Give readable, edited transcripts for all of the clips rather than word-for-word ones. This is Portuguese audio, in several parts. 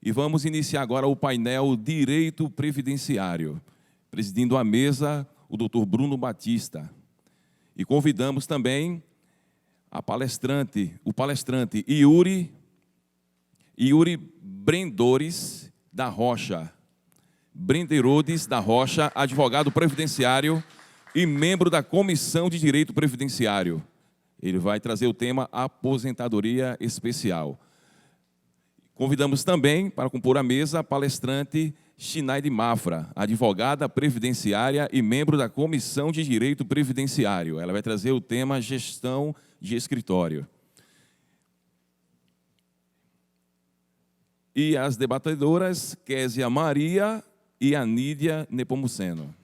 E vamos iniciar agora o painel Direito Previdenciário. Presidindo a mesa, o doutor Bruno Batista. E convidamos também o palestrante Yuri Brenderodes da Rocha, advogado previdenciário e membro da Comissão de Direito Previdenciário. Ele vai trazer o tema Aposentadoria Especial. Convidamos também, para compor a mesa, a palestrante Shinaide Mafra, advogada previdenciária e membro da Comissão de Direito Previdenciário. Ela vai trazer o tema Gestão de Escritório. E as debatedoras Késia Maria e Anídia Nepomuceno.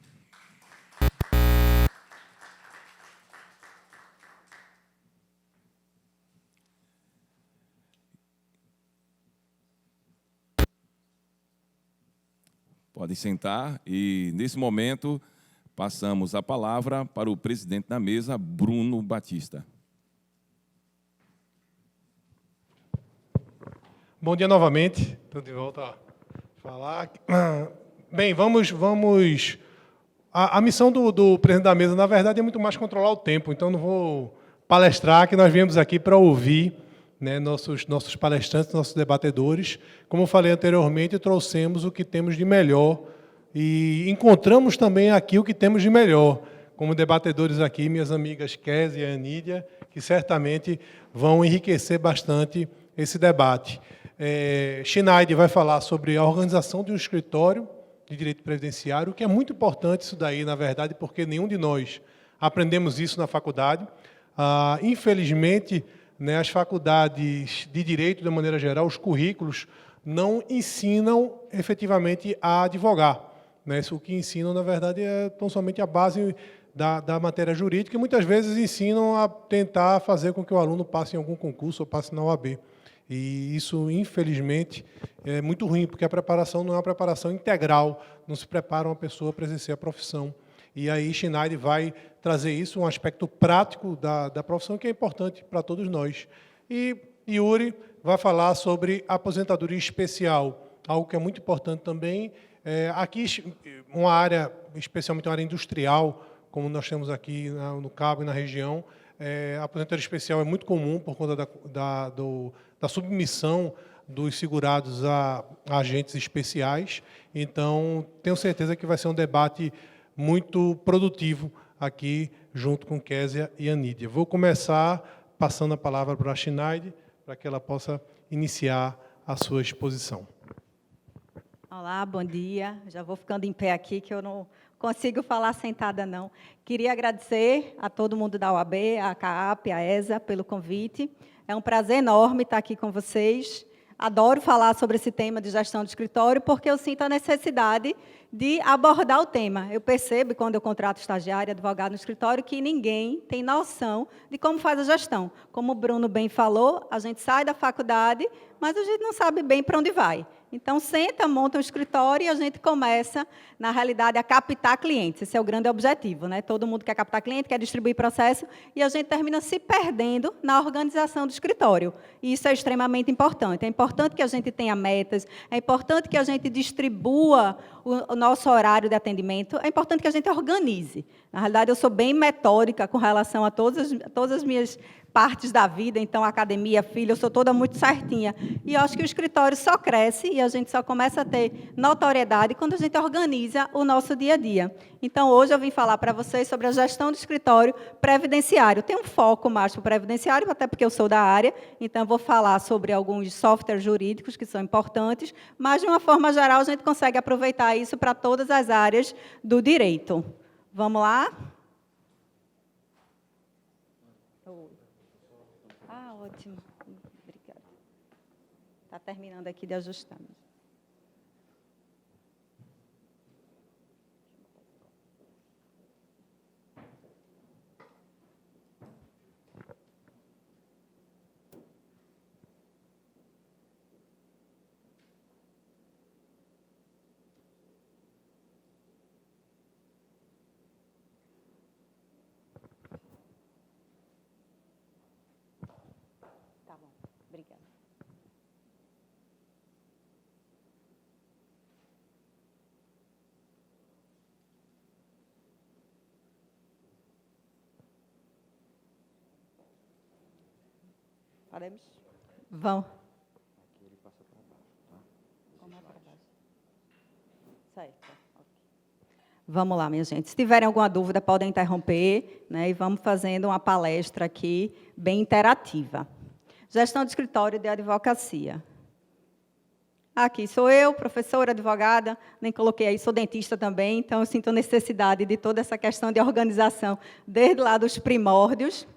Podem sentar e, nesse momento, passamos a palavra para o presidente da mesa, Bruno Batista. Bom dia novamente. Estou de volta a falar. Bem, vamos... A missão do presidente da mesa, na verdade, é muito mais controlar o tempo. Então, não vou palestrar, que nós viemos aqui para ouvir, né, nossos palestrantes, nossos debatedores. Como eu falei anteriormente, trouxemos o que temos de melhor e encontramos também aqui o que temos de melhor, como debatedores aqui, minhas amigas Késia e Anídia, que certamente vão enriquecer bastante esse debate. Shinaide vai falar sobre a organização de um escritório de direito previdenciário, que é muito importante isso daí, na verdade, porque nenhum de nós aprendemos isso na faculdade. Infelizmente, né, as faculdades de direito, de maneira geral, os currículos, não ensinam efetivamente a advogar. Né? Isso que ensinam, na verdade, é tão somente a base da matéria jurídica, e muitas vezes ensinam a tentar fazer com que o aluno passe em algum concurso ou passe na OAB. E isso, infelizmente, é muito ruim, porque a preparação não é uma preparação integral, não se prepara uma pessoa para exercer a profissão. E aí, Shinaide vai trazer isso, um aspecto prático da profissão, que é importante para todos nós. E Yuri vai falar sobre aposentadoria especial, algo que é muito importante também. Aqui, uma área, especialmente uma área industrial, como nós temos aqui no Cabo e na região, a aposentadoria especial é muito comum por conta da submissão dos segurados a agentes especiais. Então, tenho certeza que vai ser um debate muito produtivo aqui, junto com Késia e Anídia. Vou começar passando a palavra para a Shinaide, para que ela possa iniciar a sua exposição. Olá, bom dia. Já vou ficando em pé aqui, que eu não consigo falar sentada, não. Queria agradecer a todo mundo da OAB, a CAAP, a ESA, pelo convite. É um prazer enorme estar aqui com vocês. Adoro falar sobre esse tema de gestão de escritório, porque eu sinto a necessidade de abordar o tema. Eu percebo, quando eu contrato estagiário, advogado no escritório, que ninguém tem noção de como faz a gestão. Como o Bruno bem falou, a gente sai da faculdade, mas a gente não sabe bem para onde vai. Então, senta, monta um escritório e a gente começa, na realidade, a captar clientes. Esse é o grande objetivo, né? Todo mundo quer captar cliente, quer distribuir processo, e a gente termina se perdendo na organização do escritório. E isso é extremamente importante. É importante que a gente tenha metas, é importante que a gente distribua o nosso horário de atendimento, é importante que a gente organize. Na realidade, eu sou bem metódica com relação a todas as minhas partes da vida, então, academia, filho, eu sou toda muito certinha. E eu acho que o escritório só cresce e a gente só começa a ter notoriedade quando a gente organiza o nosso dia a dia. Então, hoje eu vim falar para vocês sobre a gestão do escritório previdenciário. Tem um foco mais para o previdenciário, até porque eu sou da área, então eu vou falar sobre alguns softwares jurídicos que são importantes, mas, de uma forma geral, a gente consegue aproveitar isso para todas as áreas do direito. Vamos lá? Ótimo. Obrigada. Está terminando aqui de ajustar. Tá bom. Obrigada. Podemos? Vão. Vamos lá, minha gente. Se tiverem alguma dúvida, podem interromper, né, e vamos fazendo uma palestra aqui bem interativa. Gestão de escritório de advocacia. Aqui sou eu, professora, advogada, nem coloquei aí, sou dentista também, então eu sinto necessidade de toda essa questão de organização desde lá dos primórdios.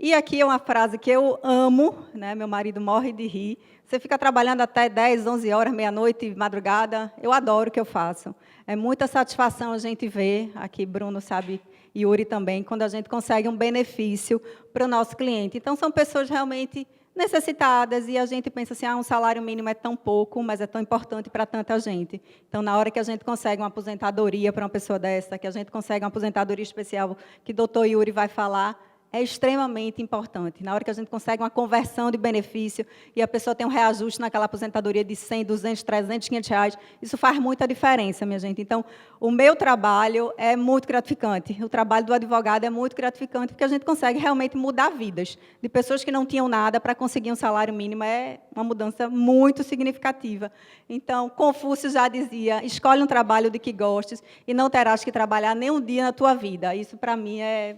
E aqui é uma frase que eu amo, né? Meu marido morre de rir. Você fica trabalhando até 10, 11 horas, meia-noite, madrugada. Eu adoro o que eu faço. É muita satisfação a gente ver, aqui Bruno sabe, e Yuri também, quando a gente consegue um benefício para o nosso cliente. Então, são pessoas realmente necessitadas e a gente pensa assim, um salário mínimo é tão pouco, mas é tão importante para tanta gente. Então, na hora que a gente consegue uma aposentadoria para uma pessoa dessa, que a gente consegue uma aposentadoria especial, que o doutor Yuri vai falar, é extremamente importante. Na hora que a gente consegue uma conversão de benefício e a pessoa tem um reajuste naquela aposentadoria de 100, 200, 300, 500 reais, isso faz muita diferença, minha gente. Então, o meu trabalho é muito gratificante. O trabalho do advogado é muito gratificante, porque a gente consegue realmente mudar vidas de pessoas que não tinham nada para conseguir um salário mínimo. É uma mudança muito significativa. Então, Confúcio já dizia, escolhe um trabalho de que gostes e não terás que trabalhar nem um dia na tua vida. Isso, para mim, é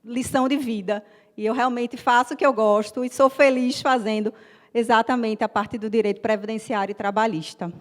lição de vida, e eu realmente faço o que eu gosto e sou feliz fazendo exatamente a parte do direito previdenciário e trabalhista.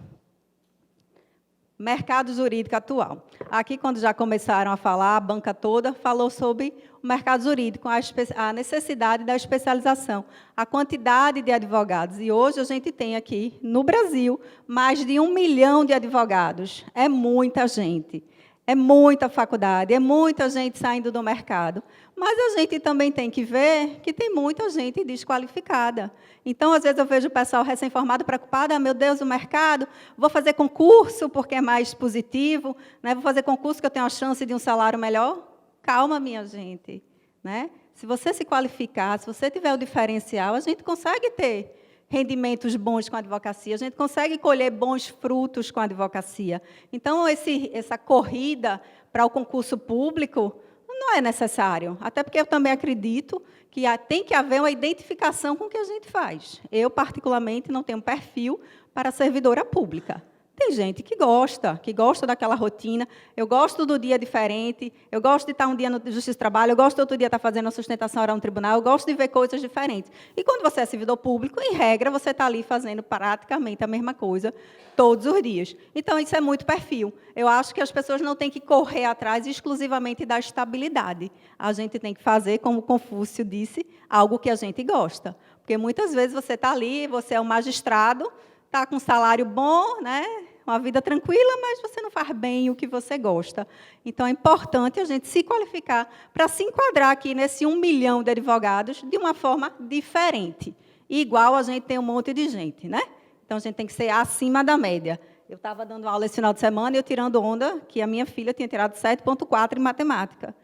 Mercado jurídico atual. Aqui, quando já começaram a falar, a banca toda falou sobre o mercado jurídico, a necessidade da especialização, a quantidade de advogados. E hoje a gente tem aqui, no Brasil, mais de 1 milhão de advogados. É muita gente. É muita faculdade, é muita gente saindo do mercado. Mas a gente também tem que ver que tem muita gente desqualificada. Então, às vezes, eu vejo o pessoal recém-formado preocupado, meu Deus, o mercado, vou fazer concurso porque é mais positivo, né? Vou fazer concurso que eu tenho a chance de um salário melhor. Calma, minha gente. Né? Se você se qualificar, se você tiver o diferencial, a gente consegue ter rendimentos bons com a advocacia, a gente consegue colher bons frutos com a advocacia. Então, essa corrida para o concurso público não é necessário, até porque eu também acredito que tem que haver uma identificação com o que a gente faz. Eu, particularmente, não tenho perfil para servidora pública. Tem gente que gosta daquela rotina. Eu gosto do dia diferente, eu gosto de estar um dia no Justiça do Trabalho, eu gosto de outro dia estar fazendo a sustentação oral no tribunal, eu gosto de ver coisas diferentes. E quando você é servidor público, em regra, você está ali fazendo praticamente a mesma coisa todos os dias. Então, isso é muito perfil. Eu acho que as pessoas não têm que correr atrás exclusivamente da estabilidade. A gente tem que fazer, como Confúcio disse, algo que a gente gosta. Porque muitas vezes você está ali, você é um magistrado, está com um salário bom, né? Uma vida tranquila, mas você não faz bem o que você gosta. Então, é importante a gente se qualificar para se enquadrar aqui nesse 1 milhão de advogados de uma forma diferente. E igual a gente tem um monte de gente, né? Então, a gente tem que ser acima da média. Eu estava dando aula esse final de semana e eu tirando onda que a minha filha tinha tirado 7,4 em matemática.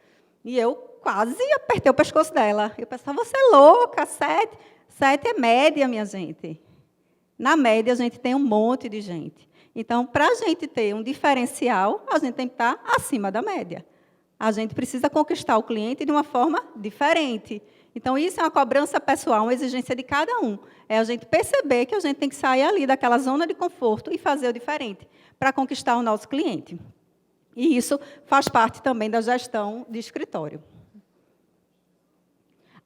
E eu quase apertei o pescoço dela. Eu pensava, você é louca, 7 é média, minha gente. Na média, a gente tem um monte de gente. Então, para a gente ter um diferencial, a gente tem que estar acima da média. A gente precisa conquistar o cliente de uma forma diferente. Então, isso é uma cobrança pessoal, uma exigência de cada um. É a gente perceber que a gente tem que sair ali daquela zona de conforto e fazer o diferente para conquistar o nosso cliente. E isso faz parte também da gestão de escritório.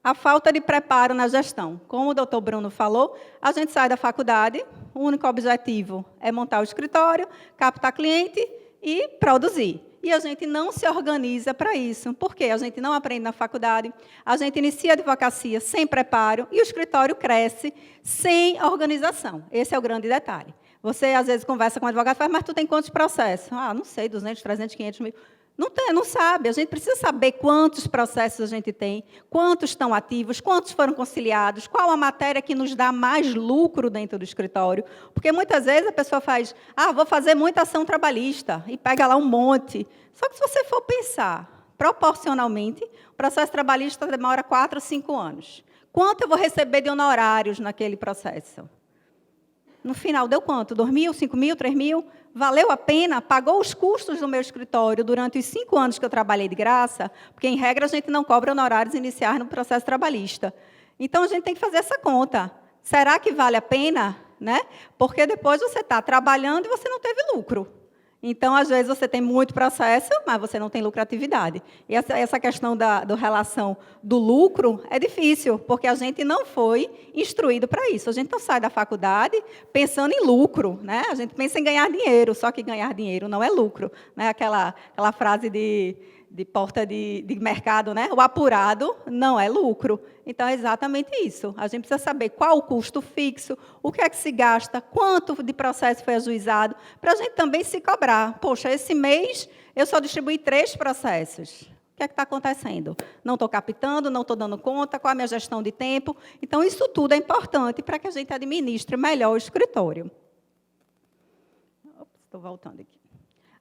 A falta de preparo na gestão. Como o doutor Bruno falou, a gente sai da faculdade, o único objetivo é montar o escritório, captar cliente e produzir. E a gente não se organiza para isso. Por quê? A gente não aprende na faculdade, a gente inicia a advocacia sem preparo e o escritório cresce sem organização. Esse é o grande detalhe. Você, às vezes, conversa com o advogado e fala, mas tu tem quantos processos? Não sei, 200, 300, 500 mil. Não tem, não sabe. A gente precisa saber quantos processos a gente tem, quantos estão ativos, quantos foram conciliados, qual a matéria que nos dá mais lucro dentro do escritório. Porque, muitas vezes, a pessoa faz, vou fazer muita ação trabalhista, e pega lá um monte. Só que, se você for pensar, proporcionalmente, o processo trabalhista demora 4 ou 5 anos. Quanto eu vou receber de honorários naquele processo? No final, deu quanto? 2 mil, 5 mil, 3 mil? Valeu a pena? Pagou os custos do meu escritório durante os 5 anos que eu trabalhei de graça? Porque, em regra, a gente não cobra honorários iniciais no processo trabalhista. Então, a gente tem que fazer essa conta. Será que vale a pena? Né? Porque depois você está trabalhando e você não teve lucro. Então, às vezes, você tem muito processo, mas você não tem lucratividade. E essa questão da relação do lucro é difícil, porque a gente não foi instruído para isso. A gente não sai da faculdade pensando em lucro. Né? A gente pensa em ganhar dinheiro, só que ganhar dinheiro não é lucro. Né? Aquela frase de porta de mercado, né? O apurado não é lucro. Então, é exatamente isso. A gente precisa saber qual o custo fixo, o que é que se gasta, quanto de processo foi ajuizado, para a gente também se cobrar. Poxa, esse mês eu só distribuí 3 processos. O que é que está acontecendo? Não estou captando, não estou dando conta, qual é a minha gestão de tempo? Então, isso tudo é importante para que a gente administre melhor o escritório. Estou voltando aqui.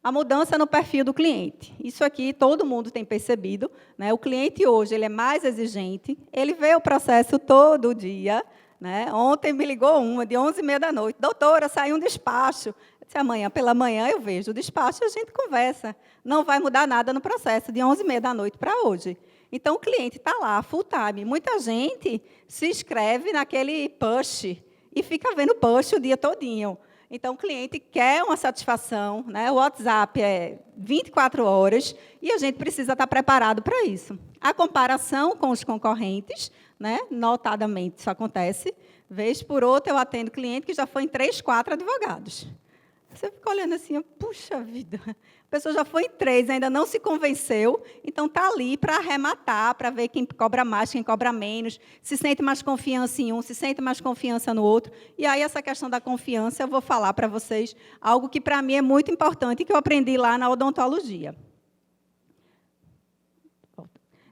A mudança no perfil do cliente. Isso aqui todo mundo tem percebido. Né? O cliente hoje ele é mais exigente, ele vê o processo todo dia. Né? Ontem me ligou uma, de 11h30 da noite. Doutora, saiu um despacho. Eu disse, amanhã, pela manhã, eu vejo o despacho e a gente conversa. Não vai mudar nada no processo, de 11h30 da noite para hoje. Então, o cliente está lá, full time. Muita gente se inscreve naquele push e fica vendo push o dia todinho. Então, o cliente quer uma satisfação, né? O WhatsApp é 24 horas e a gente precisa estar preparado para isso. A comparação com os concorrentes, né? Notadamente, isso acontece. Vez por outra, eu atendo cliente que já foi em 3, 4 advogados. Você fica olhando assim, puxa vida, a pessoa já foi em 3, ainda não se convenceu, então está ali para arrematar, para ver quem cobra mais, quem cobra menos, se sente mais confiança em um, se sente mais confiança no outro. E aí, essa questão da confiança, eu vou falar para vocês algo que, para mim, é muito importante e que eu aprendi lá na odontologia.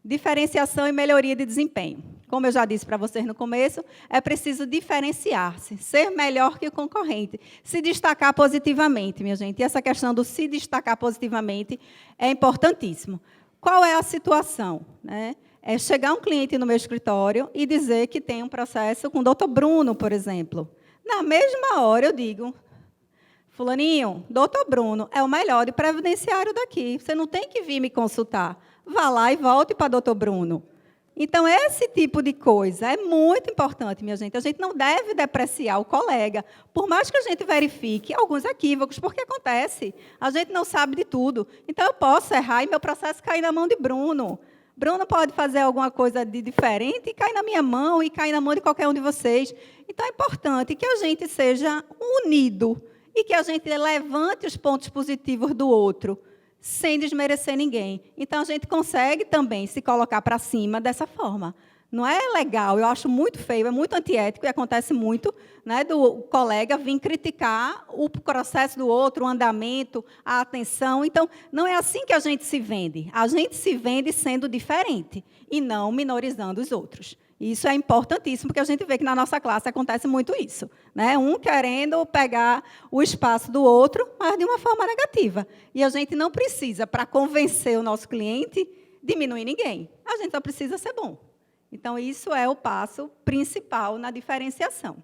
Diferenciação e melhoria de desempenho. Como eu já disse para vocês no começo, é preciso diferenciar-se, ser melhor que o concorrente, se destacar positivamente, minha gente. E essa questão do se destacar positivamente é importantíssimo. Qual é a situação? Né? É chegar um cliente no meu escritório e dizer que tem um processo com o doutor Bruno, por exemplo. Na mesma hora eu digo, fulaninho, doutor Bruno é o melhor de previdenciário daqui. Você não tem que vir me consultar. Vá lá e volte para doutor Bruno. Então, esse tipo de coisa é muito importante, minha gente. A gente não deve depreciar o colega, por mais que a gente verifique alguns equívocos, porque acontece. A gente não sabe de tudo. Então, eu posso errar e meu processo cair na mão de Bruno. Bruno pode fazer alguma coisa de diferente e cair na minha mão e cair na mão de qualquer um de vocês. Então, é importante que a gente seja unido e que a gente levante os pontos positivos do outro, sem desmerecer ninguém. Então, a gente consegue também se colocar para cima dessa forma. Não é legal, eu acho muito feio, é muito antiético, e acontece muito, né, do colega vir criticar o processo do outro, o andamento, a atenção. Então, não é assim que a gente se vende. A gente se vende sendo diferente e não minorizando os outros. Isso é importantíssimo, porque a gente vê que na nossa classe acontece muito isso. Né? Um querendo pegar o espaço do outro, mas de uma forma negativa. E a gente não precisa, para convencer o nosso cliente, diminuir ninguém. A gente só precisa ser bom. Então, isso é o passo principal na diferenciação.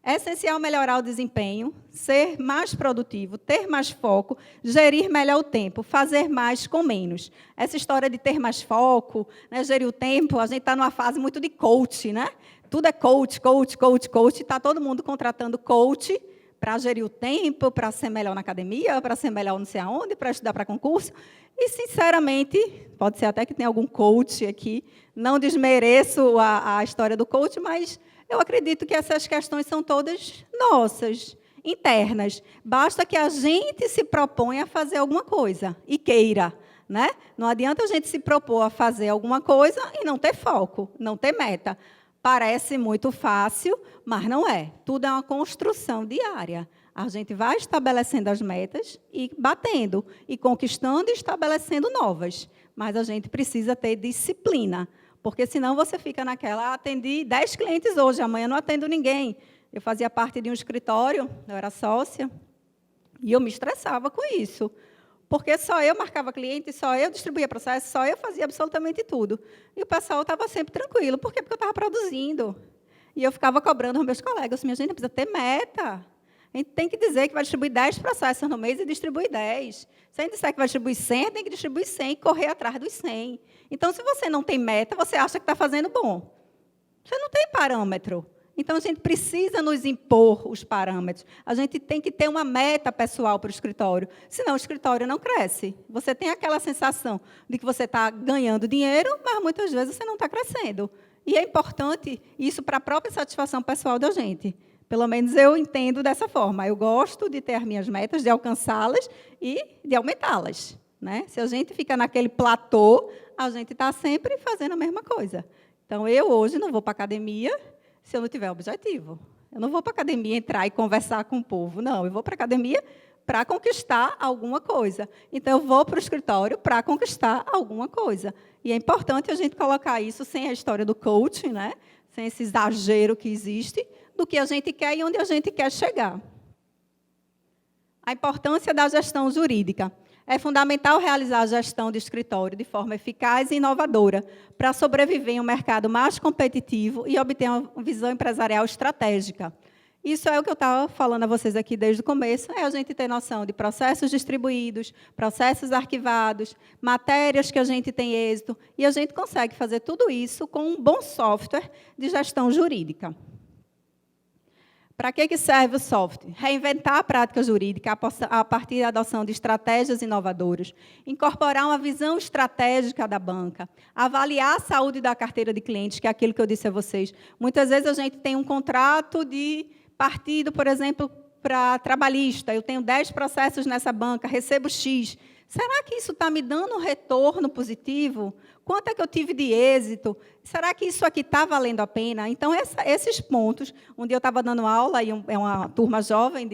É essencial melhorar o desempenho, ser mais produtivo, ter mais foco, gerir melhor o tempo, fazer mais com menos. Essa história de ter mais foco, né, gerir o tempo, a gente está numa fase muito de coach, né? Tudo é coach, coach, coach, coach. Está todo mundo contratando coach para gerir o tempo, para ser melhor na academia, para ser melhor não sei aonde, para estudar para concurso. E, sinceramente, pode ser até que tenha algum coach aqui, não desmereço a história do coach, mas eu acredito que essas questões são todas nossas, internas. Basta que a gente se proponha a fazer alguma coisa e queira. Né? Não adianta a gente se propor a fazer alguma coisa e não ter foco, não ter meta. Parece muito fácil, mas não é. Tudo é uma construção diária. A gente vai estabelecendo as metas e batendo, e conquistando e estabelecendo novas. Mas a gente precisa ter disciplina, porque senão você fica naquela, atendi 10 clientes hoje, amanhã não atendo ninguém. Eu fazia parte de um escritório, eu era sócia, e eu me estressava com isso. Porque só eu marcava cliente, só eu distribuía processo, só eu fazia absolutamente tudo. E o pessoal estava sempre tranquilo. Por quê? Porque eu estava produzindo. E eu ficava cobrando aos meus colegas. Minha gente, precisa ter meta. A gente tem que dizer que vai distribuir 10 processos no mês e distribui 10. Se a gente disser que vai distribuir 100, tem que distribuir 100 e correr atrás dos 100. Então, se você não tem meta, você acha que está fazendo bom. Você não tem parâmetro. Então, a gente precisa nos impor os parâmetros. A gente tem que ter uma meta pessoal para o escritório, senão o escritório não cresce. Você tem aquela sensação de que você está ganhando dinheiro, mas muitas vezes você não está crescendo. E é importante isso para a própria satisfação pessoal da gente. Pelo menos eu entendo dessa forma. Eu gosto de ter as minhas metas, de alcançá-las e de aumentá-las, né? Se a gente fica naquele platô, a gente está sempre fazendo a mesma coisa. Então, eu hoje não vou para a academia se eu não tiver objetivo. Eu não vou para a academia entrar e conversar com o povo. Não, eu vou para a academia para conquistar alguma coisa. Então, eu vou para o escritório para conquistar alguma coisa. E é importante a gente colocar isso sem a história do coaching, né? Sem esse exagero que existe, do que a gente quer e onde a gente quer chegar. A importância da gestão jurídica. É fundamental realizar a gestão de escritório de forma eficaz e inovadora para sobreviver em um mercado mais competitivo e obter uma visão empresarial estratégica. Isso é o que eu estava falando a vocês aqui desde o começo, é a gente ter noção de processos distribuídos, processos arquivados, matérias que a gente tem êxito, e a gente consegue fazer tudo isso com um bom software de gestão jurídica. Para que serve o software? Reinventar a prática jurídica a partir da adoção de estratégias inovadoras, incorporar uma visão estratégica da banca, avaliar a saúde da carteira de clientes, que é aquilo que eu disse a vocês. Muitas vezes a gente tem um contrato de partido, por exemplo, para trabalhista. Eu tenho 10 processos nessa banca, recebo X. Será que isso está me dando um retorno positivo? Quanto é que eu tive de êxito? Será que isso aqui está valendo a pena? Então, esses pontos, onde eu estava dando aula, e é uma turma jovem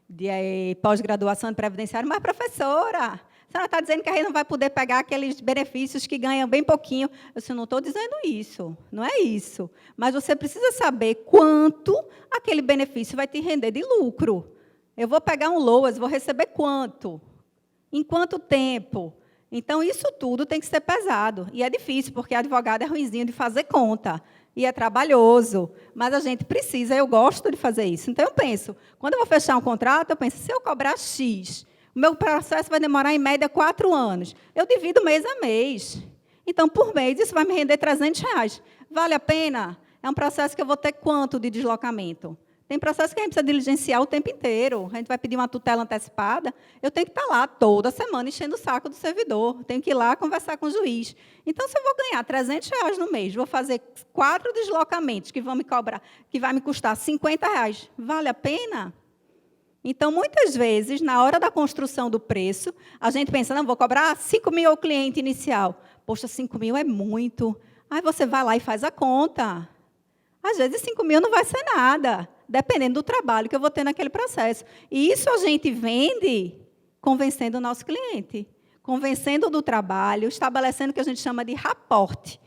de pós-graduação de previdenciário, mas, professora, a senhora está dizendo que a gente não vai poder pegar aqueles benefícios que ganham bem pouquinho. Eu não estou dizendo isso, não é isso. Mas você precisa saber quanto aquele benefício vai te render de lucro. Eu vou pegar um LOAS, vou receber quanto? Em quanto tempo? Então, isso tudo tem que ser pesado. E é difícil, porque advogado é ruinzinho de fazer conta. E é trabalhoso. Mas a gente precisa, eu gosto de fazer isso. Então, eu penso, quando eu vou fechar um contrato, eu penso, se eu cobrar X, o meu processo vai demorar, em média, 4 anos. Eu divido mês a mês. Então, por mês, isso vai me render R$300. Vale a pena? É um processo que eu vou ter quanto de deslocamento? Tem processo que a gente precisa diligenciar o tempo inteiro. A gente vai pedir uma tutela antecipada. Eu tenho que estar lá toda semana enchendo o saco do servidor. Tenho que ir lá conversar com o juiz. Então, se eu vou ganhar R$300 no mês, vou fazer 4 deslocamentos que vão me cobrar, que vai me custar R$50, vale a pena? Então, muitas vezes, na hora da construção do preço, a gente pensa, não, vou cobrar 5 mil ao cliente inicial. Poxa, 5 mil é muito. Aí você vai lá e faz a conta. Às vezes, 5 mil não vai ser nada, dependendo do trabalho que eu vou ter naquele processo. E isso a gente vende convencendo o nosso cliente, convencendo do trabalho, estabelecendo o que a gente chama de raporte,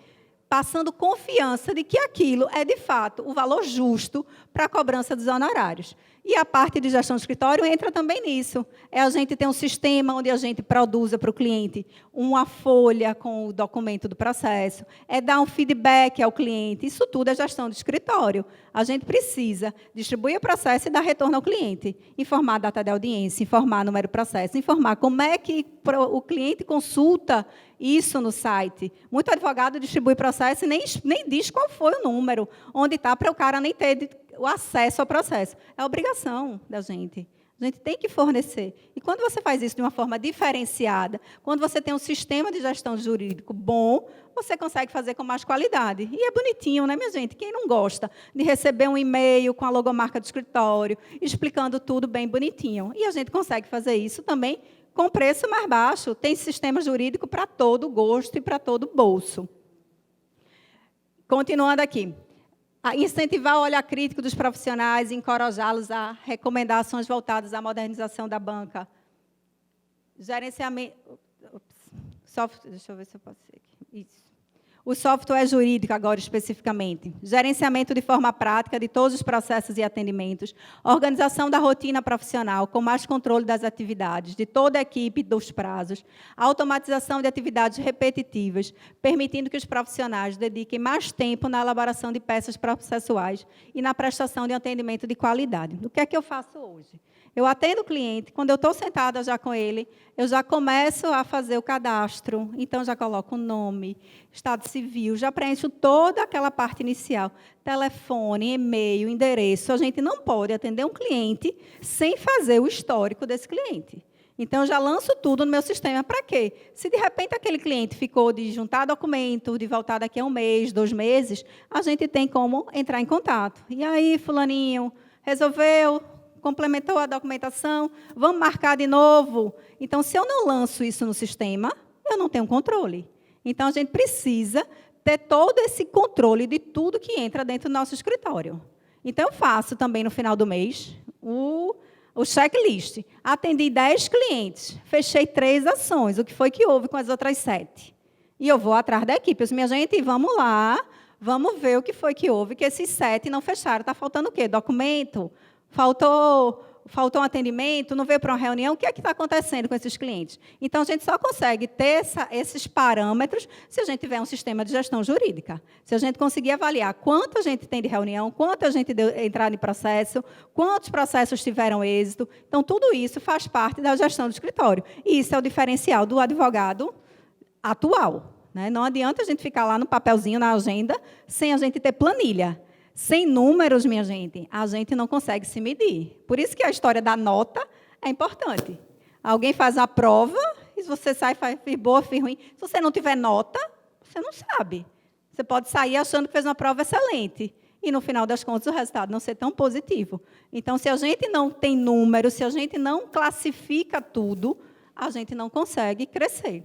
passando confiança de que aquilo é, de fato, o valor justo para a cobrança dos honorários. E a parte de gestão de escritório entra também nisso. É a gente ter um sistema onde a gente produza para o cliente uma folha com o documento do processo, é dar um feedback ao cliente. Isso tudo é gestão de escritório. A gente precisa distribuir o processo e dar retorno ao cliente. Informar a data de audiência, informar o número do processo, informar como é que o cliente consulta isso no site. Muito advogado distribui processo e nem diz qual foi o número, onde está, para o cara nem ter o acesso ao processo. É obrigação da gente. A gente tem que fornecer. E quando você faz isso de uma forma diferenciada, quando você tem um sistema de gestão jurídico bom, você consegue fazer com mais qualidade. E é bonitinho, né, minha gente? Quem não gosta de receber um e-mail com a logomarca do escritório, explicando tudo bem bonitinho? E a gente consegue fazer isso também com preço mais baixo. Tem sistema jurídico para todo gosto e para todo bolso. Continuando aqui. Incentivar o olhar crítico dos profissionais e encorajá-los a recomendar ações voltadas à modernização da banca. Gerenciamento... Deixa eu ver se eu posso ser aqui. Isso. O software jurídico, agora especificamente. Gerenciamento de forma prática de todos os processos e atendimentos. Organização da rotina profissional, com mais controle das atividades, de toda a equipe dos prazos. Automatização de atividades repetitivas, permitindo que os profissionais dediquem mais tempo na elaboração de peças processuais e na prestação de um atendimento de qualidade. O que é que eu faço hoje? Eu atendo o cliente, quando eu estou sentada já com ele, eu já começo a fazer o cadastro, então já coloco o nome, estado civil, já preencho toda aquela parte inicial. Telefone, e-mail, endereço. A gente não pode atender um cliente sem fazer o histórico desse cliente. Então, eu já lanço tudo no meu sistema. Para quê? Se, de repente, aquele cliente ficou de juntar documento, de voltar daqui a 1 mês, 2 meses, a gente tem como entrar em contato. E aí, fulaninho, resolveu, complementou a documentação, vamos marcar de novo. Então, se eu não lanço isso no sistema, eu não tenho controle. Então, a gente precisa ter todo esse controle de tudo que entra dentro do nosso escritório. Então, eu faço também, no final do mês, o checklist. Atendi 10 clientes, fechei 3 ações. O que foi que houve com as outras 7? E eu vou atrás da equipe. Eu disse, minha gente, vamos lá, vamos ver o que foi que houve, que esses 7 não fecharam. Está faltando o quê? Documento? Faltou um atendimento? Não veio para uma reunião? O que é que está acontecendo com esses clientes? Então, a gente só consegue ter esses parâmetros se a gente tiver um sistema de gestão jurídica. Se a gente conseguir avaliar quanto a gente tem de reunião, quanto a gente deu entrada em processo, quantos processos tiveram êxito. Então, tudo isso faz parte da gestão do escritório. E isso é o diferencial do advogado atual, né? Não adianta a gente ficar lá no papelzinho, na agenda, sem a gente ter planilha. Sem números, minha gente, a gente não consegue se medir. Por isso que a história da nota é importante. Alguém faz a prova, e se você sai, fiz boa, fiz ruim. Se você não tiver nota, você não sabe. Você pode sair achando que fez uma prova excelente, e, no final das contas, o resultado não ser tão positivo. Então, se a gente não tem números, se a gente não classifica tudo, a gente não consegue crescer.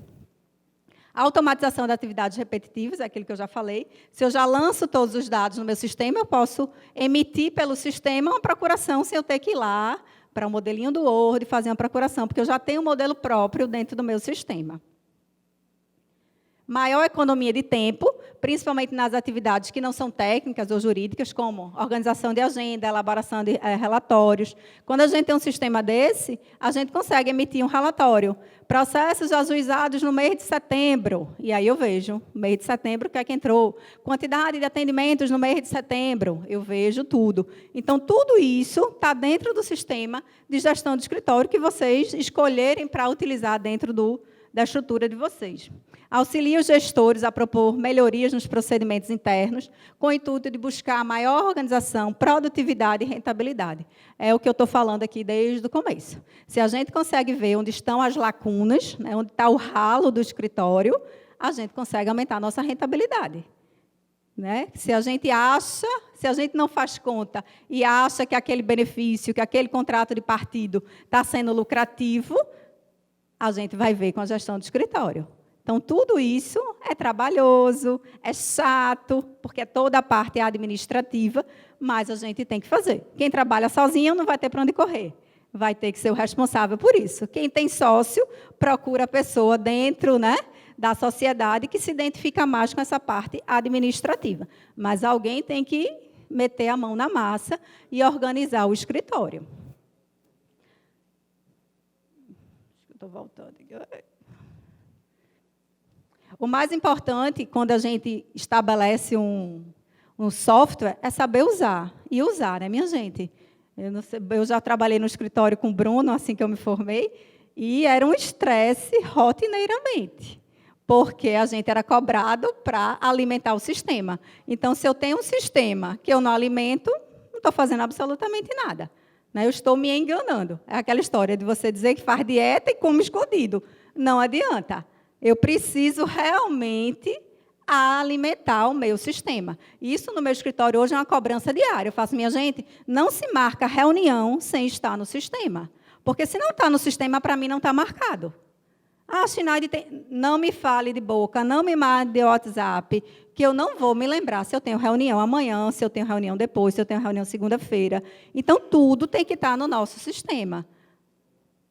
A automatização de atividades repetitivas, é aquilo que eu já falei. Se eu já lanço todos os dados no meu sistema, eu posso emitir pelo sistema uma procuração sem eu ter que ir lá para o modelinho do Word e fazer uma procuração, porque eu já tenho um modelo próprio dentro do meu sistema. Maior economia de tempo, principalmente nas atividades que não são técnicas ou jurídicas, como organização de agenda, elaboração de relatórios. Quando a gente tem um sistema desse, a gente consegue emitir um relatório. Processos ajuizados no mês de setembro. E aí eu vejo, mês de setembro, o que é que entrou? Quantidade de atendimentos no mês de setembro. Eu vejo tudo. Então, tudo isso está dentro do sistema de gestão de escritório que vocês escolherem para utilizar dentro da estrutura de vocês. Auxilia os gestores a propor melhorias nos procedimentos internos, com o intuito de buscar maior organização, produtividade e rentabilidade. É o que eu estou falando aqui desde o começo. Se a gente consegue ver onde estão as lacunas, né, onde está o ralo do escritório, a gente consegue aumentar a nossa rentabilidade. Né? Se a gente não faz conta e acha que aquele benefício, que aquele contrato de partido está sendo lucrativo, a gente vai ver com a gestão do escritório. Então, tudo isso é trabalhoso, é chato, porque é toda a parte administrativa, mas a gente tem que fazer. Quem trabalha sozinho não vai ter para onde correr. Vai ter que ser o responsável por isso. Quem tem sócio, procura a pessoa dentro, né, da sociedade que se identifica mais com essa parte administrativa. Mas alguém tem que meter a mão na massa e organizar o escritório. Estou voltando. O mais importante, quando a gente estabelece um software, é saber usar. E usar, né, minha gente? Eu já trabalhei no escritório com o Bruno, assim que eu me formei, e era um estresse rotineiramente, porque a gente era cobrado para alimentar o sistema. Então, se eu tenho um sistema que eu não alimento, não estou fazendo absolutamente nada. Né? Eu estou me enganando. É aquela história de você dizer que faz dieta e come escondido. Não adianta. Eu preciso realmente alimentar o meu sistema. Isso no meu escritório hoje é uma cobrança diária. Eu faço, minha gente, não se marca reunião sem estar no sistema. Porque se não está no sistema, para mim não está marcado. Sineide, não me fale de boca, não me mande de WhatsApp, que eu não vou me lembrar se eu tenho reunião amanhã, se eu tenho reunião depois, se eu tenho reunião segunda-feira. Então, tudo tem que estar no nosso sistema.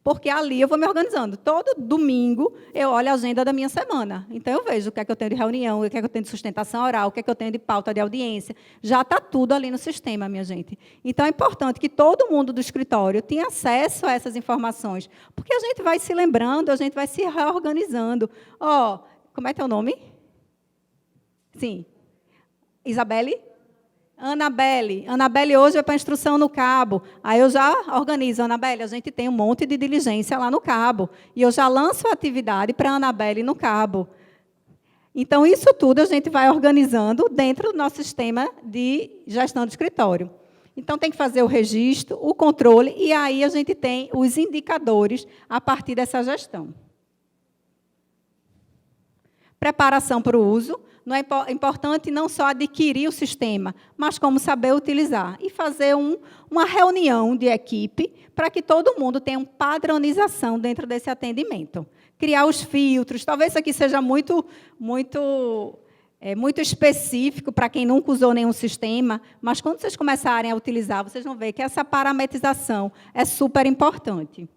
Porque ali eu vou me organizando. Todo domingo eu olho a agenda da minha semana. Então, eu vejo o que é que eu tenho de reunião, o que é que eu tenho de sustentação oral, o que é que eu tenho de pauta de audiência. Já está tudo ali no sistema, minha gente. Então, é importante que todo mundo do escritório tenha acesso a essas informações. Porque a gente vai se lembrando, a gente vai se reorganizando. Como é teu nome? Sim. Isabelle? Anabelle hoje vai para a instrução no Cabo. Aí eu já organizo, Anabelle, a gente tem um monte de diligência lá no Cabo. E eu já lanço a atividade para a Anabelle no Cabo. Então, isso tudo a gente vai organizando dentro do nosso sistema de gestão de escritório. Então, tem que fazer o registro, o controle, e aí a gente tem os indicadores a partir dessa gestão. Preparação para o uso. Não é importante não só adquirir o sistema, mas como saber utilizar. E fazer uma reunião de equipe para que todo mundo tenha uma padronização dentro desse atendimento. Criar os filtros. Talvez isso aqui seja muito específico para quem nunca usou nenhum sistema, mas quando vocês começarem a utilizar, vocês vão ver que essa parametrização é super importante.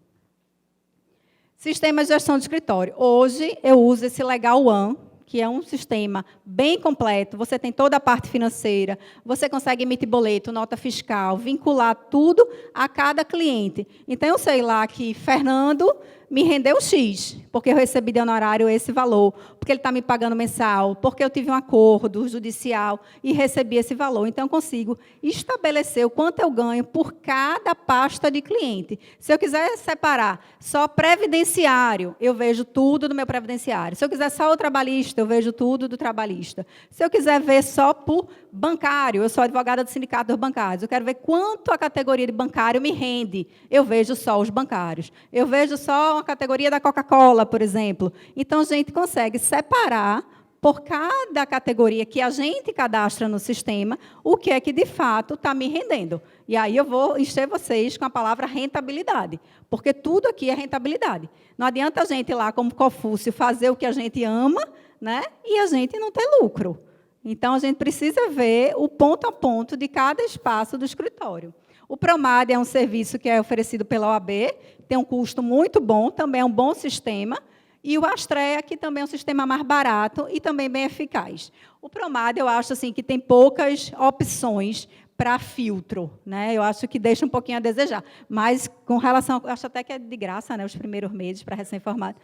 Sistema de gestão de escritório. Hoje, eu uso esse Legal One, que é um sistema bem completo. Você tem toda a parte financeira, você consegue emitir boleto, nota fiscal, vincular tudo a cada cliente. Então, eu sei lá que Fernando me rendeu X, porque eu recebi de honorário esse valor, porque ele está me pagando mensal, porque eu tive um acordo judicial e recebi esse valor. Então, eu consigo estabelecer o quanto eu ganho por cada pasta de cliente. Se eu quiser separar só previdenciário, eu vejo tudo do meu previdenciário. Se eu quiser só o trabalhista, eu vejo tudo do trabalhista. Se eu quiser ver só por bancário, eu sou advogada do Sindicato dos Bancários, eu quero ver quanto a categoria de bancário me rende, eu vejo só os bancários. Eu vejo só uma categoria da Coca-Cola, por exemplo. Então, a gente consegue separar, por cada categoria que a gente cadastra no sistema, o que é que, de fato, está me rendendo. E aí eu vou encher vocês com a palavra rentabilidade, porque tudo aqui é rentabilidade. Não adianta a gente ir lá, como Confúcio, fazer o que a gente ama, né, e a gente não ter lucro. Então, a gente precisa ver o ponto a ponto de cada espaço do escritório. O Promad é um serviço que é oferecido pela OAB, tem um custo muito bom, também é um bom sistema, e o Astrea, que também é um sistema mais barato e também bem eficaz. O Promad, eu acho assim, que tem poucas opções para filtro, né? Eu acho que deixa um pouquinho a desejar. Mas, com relação... Eu acho até que é de graça, né, os primeiros meses para recém-formado.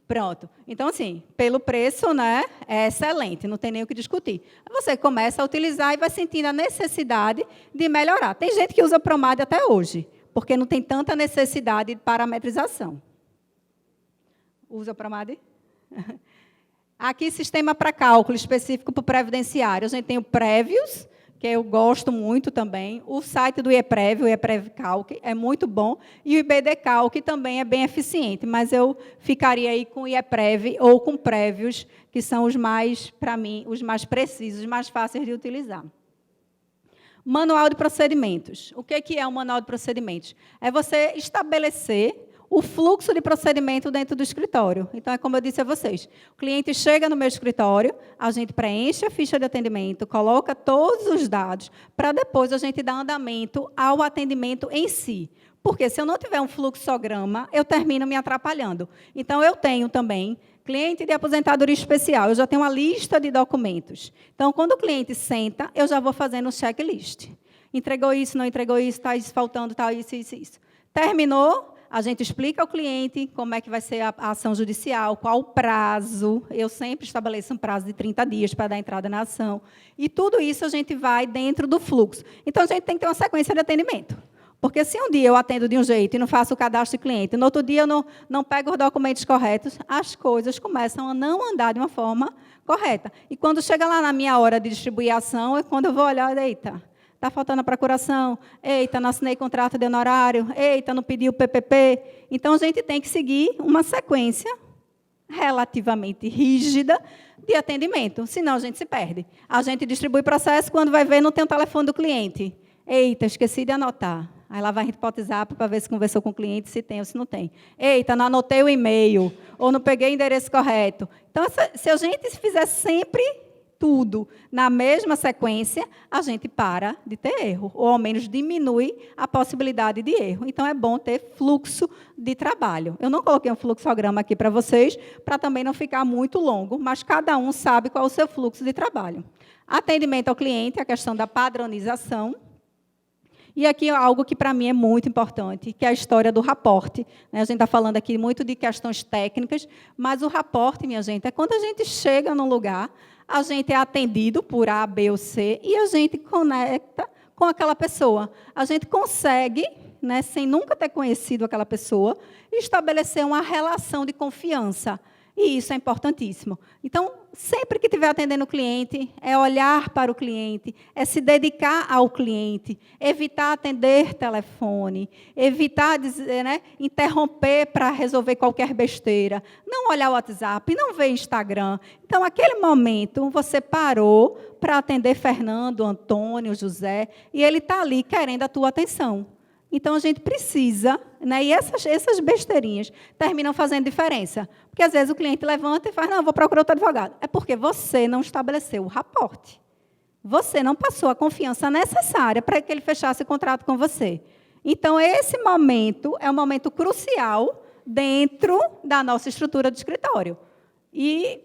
Pronto. Então, assim, pelo preço, né, é excelente, não tem nem o que discutir. Você começa a utilizar e vai sentindo a necessidade de melhorar. Tem gente que usa Promad até hoje, porque não tem tanta necessidade de parametrização. Usa o Promad? Aqui, sistema para cálculo específico para o previdenciário. A gente tem o Prévios, que eu gosto muito também. O site do IEPREV, o IEPREV Calc, é muito bom. E o IBD Calc também é bem eficiente, mas eu ficaria aí com o IEPREV ou com Prévios, que são os mais, para mim, os mais precisos, os mais fáceis de utilizar. Manual de procedimentos. O que é um manual de procedimentos? É você estabelecer o fluxo de procedimento dentro do escritório. Então, é como eu disse a vocês, o cliente chega no meu escritório, a gente preenche a ficha de atendimento, coloca todos os dados, para depois a gente dar andamento ao atendimento em si. Porque se eu não tiver um fluxograma, eu termino me atrapalhando. Então, eu tenho também cliente de aposentadoria especial, eu já tenho uma lista de documentos. Então, quando o cliente senta, eu já vou fazendo um checklist. Entregou isso, não entregou isso, está faltando, tal, isso. Terminou, a gente explica ao cliente como é que vai ser a ação judicial, qual o prazo. Eu sempre estabeleço um prazo de 30 dias para dar entrada na ação. E tudo isso a gente vai dentro do fluxo. Então, a gente tem que ter uma sequência de atendimento. Porque se um dia eu atendo de um jeito e não faço o cadastro de cliente, no outro dia eu não pego os documentos corretos, as coisas começam a não andar de uma forma correta. E quando chega lá na minha hora de distribuir a ação, é quando eu vou olhar, eita, está faltando a procuração, eita, não assinei contrato de honorário, eita, não pedi o PPP. Então, a gente tem que seguir uma sequência relativamente rígida de atendimento, senão a gente se perde. A gente distribui processo, quando vai ver, não tem o telefone do cliente. Eita, esqueci de anotar. Aí lá vai a gente para o WhatsApp para ver se conversou com o cliente, se tem ou se não tem. Eita, não anotei o e-mail, ou não peguei o endereço correto. Então, se a gente fizer sempre tudo na mesma sequência, a gente para de ter erro, ou ao menos diminui a possibilidade de erro. Então, é bom ter fluxo de trabalho. Eu não coloquei um fluxograma aqui para vocês, para também não ficar muito longo, mas cada um sabe qual é o seu fluxo de trabalho. Atendimento ao cliente, a questão da padronização. E aqui algo que, para mim, é muito importante, que é a história do raporte. A gente está falando aqui muito de questões técnicas, mas o raporte, minha gente, é quando a gente chega num lugar, a gente é atendido por A, B ou C, e a gente conecta com aquela pessoa. A gente consegue, sem nunca ter conhecido aquela pessoa, estabelecer uma relação de confiança. E isso é importantíssimo. Então, sempre que estiver atendendo o cliente, é olhar para o cliente, é se dedicar ao cliente, evitar atender telefone, evitar dizer, interromper para resolver qualquer besteira, não olhar o WhatsApp, não ver Instagram. Então, aquele momento, você parou para atender Fernando, Antônio, José, e ele está ali querendo a tua atenção. Então, a gente precisa, e essas besteirinhas terminam fazendo diferença. Porque, às vezes, o cliente levanta e faz, não, eu vou procurar outro advogado. É porque você não estabeleceu o raporte. Você não passou a confiança necessária para que ele fechasse o contrato com você. Então, esse momento é um momento crucial dentro da nossa estrutura de escritório. E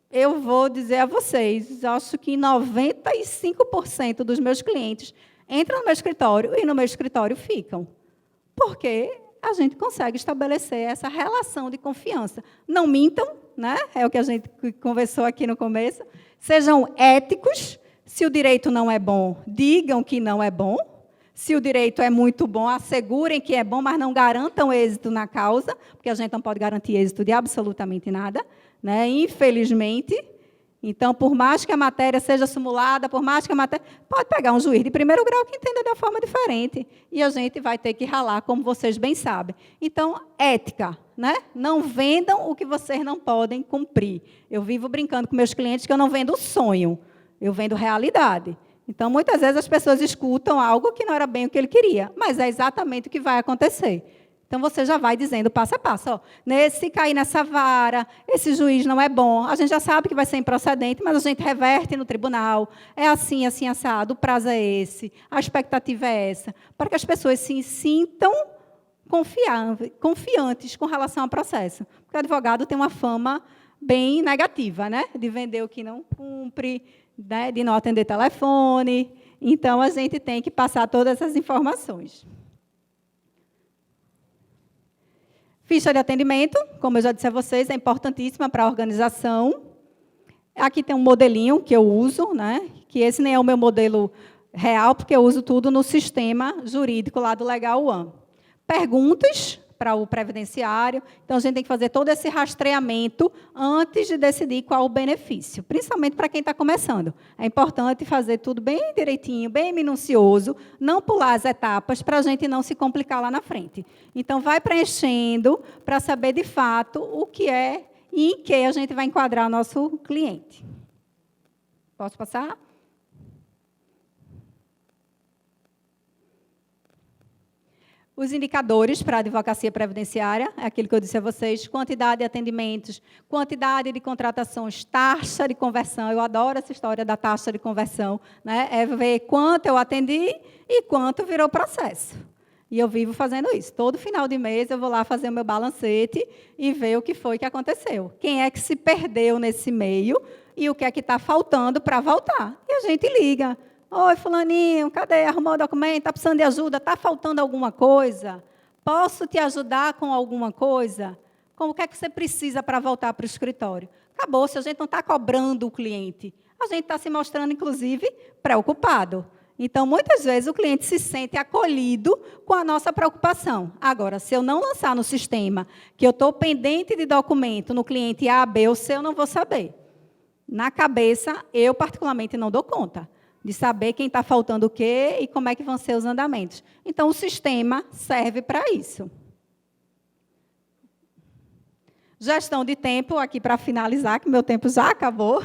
eu vou dizer a vocês, acho que 95% dos meus clientes entram no meu escritório e no meu escritório ficam. Porque a gente consegue estabelecer essa relação de confiança. Não mintam, é o que a gente conversou aqui no começo. Sejam éticos. Se o direito não é bom, digam que não é bom. Se o direito é muito bom, assegurem que é bom, mas não garantam êxito na causa, porque a gente não pode garantir êxito de absolutamente nada, infelizmente. Então, por mais que a matéria seja simulada, por mais que a matéria... Pode pegar um juiz de primeiro grau que entenda de uma forma diferente. E a gente vai ter que ralar, como vocês bem sabem. Então, ética. Não vendam o que vocês não podem cumprir. Eu vivo brincando com meus clientes que eu não vendo sonho, eu vendo realidade. Então, muitas vezes as pessoas escutam algo que não era bem o que ele queria, mas é exatamente o que vai acontecer. Então, você já vai dizendo passo a passo. Se cair nessa vara, esse juiz não é bom, a gente já sabe que vai ser improcedente, mas a gente reverte no tribunal. É assim, assim, assado, o prazo é esse, a expectativa é essa, para que as pessoas se sintam confiantes com relação ao processo. Porque o advogado tem uma fama bem negativa, de vender o que não cumpre, de não atender telefone. Então, a gente tem que passar todas essas informações. Ficha de atendimento, como eu já disse a vocês, é importantíssima para a organização. Aqui tem um modelinho que eu uso, que esse nem é o meu modelo real, porque eu uso tudo no sistema jurídico lá do Legal One. Perguntas para o previdenciário. Então, a gente tem que fazer todo esse rastreamento antes de decidir qual o benefício, principalmente para quem está começando. É importante fazer tudo bem direitinho, bem minucioso, não pular as etapas para a gente não se complicar lá na frente. Então, vai preenchendo para saber, de fato, o que é e em que a gente vai enquadrar o nosso cliente. Posso passar? Os indicadores para a advocacia previdenciária, é aquilo que eu disse a vocês, quantidade de atendimentos, quantidade de contratações, taxa de conversão. Eu adoro essa história da taxa de conversão. É ver quanto eu atendi e quanto virou processo. E eu vivo fazendo isso. Todo final de mês eu vou lá fazer o meu balancete e ver o que foi que aconteceu. Quem é que se perdeu nesse meio e o que é que está faltando para voltar. E a gente liga. Oi, fulaninho, cadê? Arrumou o documento? Está precisando de ajuda? Está faltando alguma coisa? Posso te ajudar com alguma coisa? O que é que você precisa para voltar para o escritório? Acabou, se a gente não está cobrando o cliente, a gente está se mostrando, inclusive, preocupado. Então, muitas vezes, o cliente se sente acolhido com a nossa preocupação. Agora, se eu não lançar no sistema que eu estou pendente de documento no cliente A, B ou C, eu não vou saber. Na cabeça, eu, particularmente, não dou conta de saber quem está faltando o quê e como é que vão ser os andamentos. Então, o sistema serve para isso. Gestão de tempo, aqui para finalizar, que meu tempo já acabou.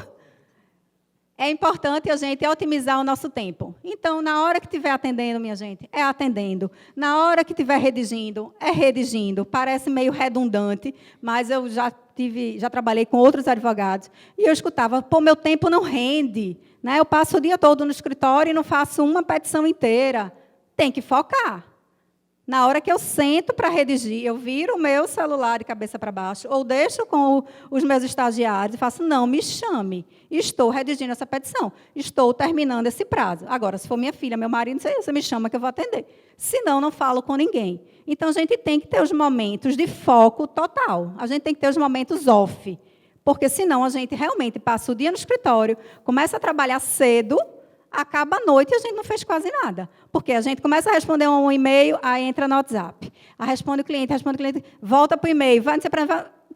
É importante a gente otimizar o nosso tempo. Então, na hora que estiver atendendo, minha gente, é atendendo. Na hora que estiver redigindo, é redigindo. Parece meio redundante, mas eu já trabalhei com outros advogados, e eu escutava, meu tempo não rende. Eu passo o dia todo no escritório e não faço uma petição inteira. Tem que focar. Na hora que eu sento para redigir, eu viro o meu celular de cabeça para baixo, ou deixo com os meus estagiários e faço, não, me chame. Estou redigindo essa petição. Estou terminando esse prazo. Agora, se for minha filha, meu marido, você me chama que eu vou atender. Senão, não falo com ninguém. Então, a gente tem que ter os momentos de foco total. A gente tem que ter os momentos off. Porque, senão, a gente realmente passa o dia no escritório, começa a trabalhar cedo, acaba a noite e a gente não fez quase nada. Porque a gente começa a responder um e-mail, aí entra no WhatsApp. Aí responde o cliente, volta para o e-mail, vai,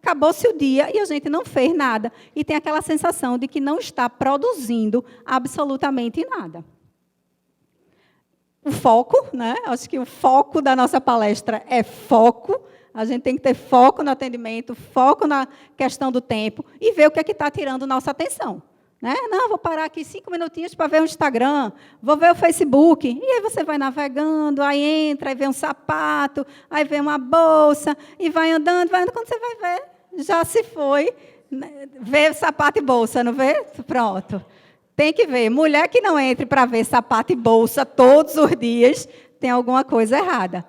acabou-se o dia e a gente não fez nada. E tem aquela sensação de que não está produzindo absolutamente nada. O foco, né? Acho que o foco da nossa palestra é foco. A gente tem que ter foco no atendimento, foco na questão do tempo e ver o que é que está tirando nossa atenção. Né? Não, vou parar aqui 5 minutinhos para ver o Instagram, vou ver o Facebook. E aí você vai navegando, aí entra, aí vê um sapato, aí vê uma bolsa, e vai andando. Quando você vai ver, já se foi. Vê sapato e bolsa, não vê? Pronto. Tem que ver. Mulher que não entre para ver sapato e bolsa todos os dias, tem alguma coisa errada.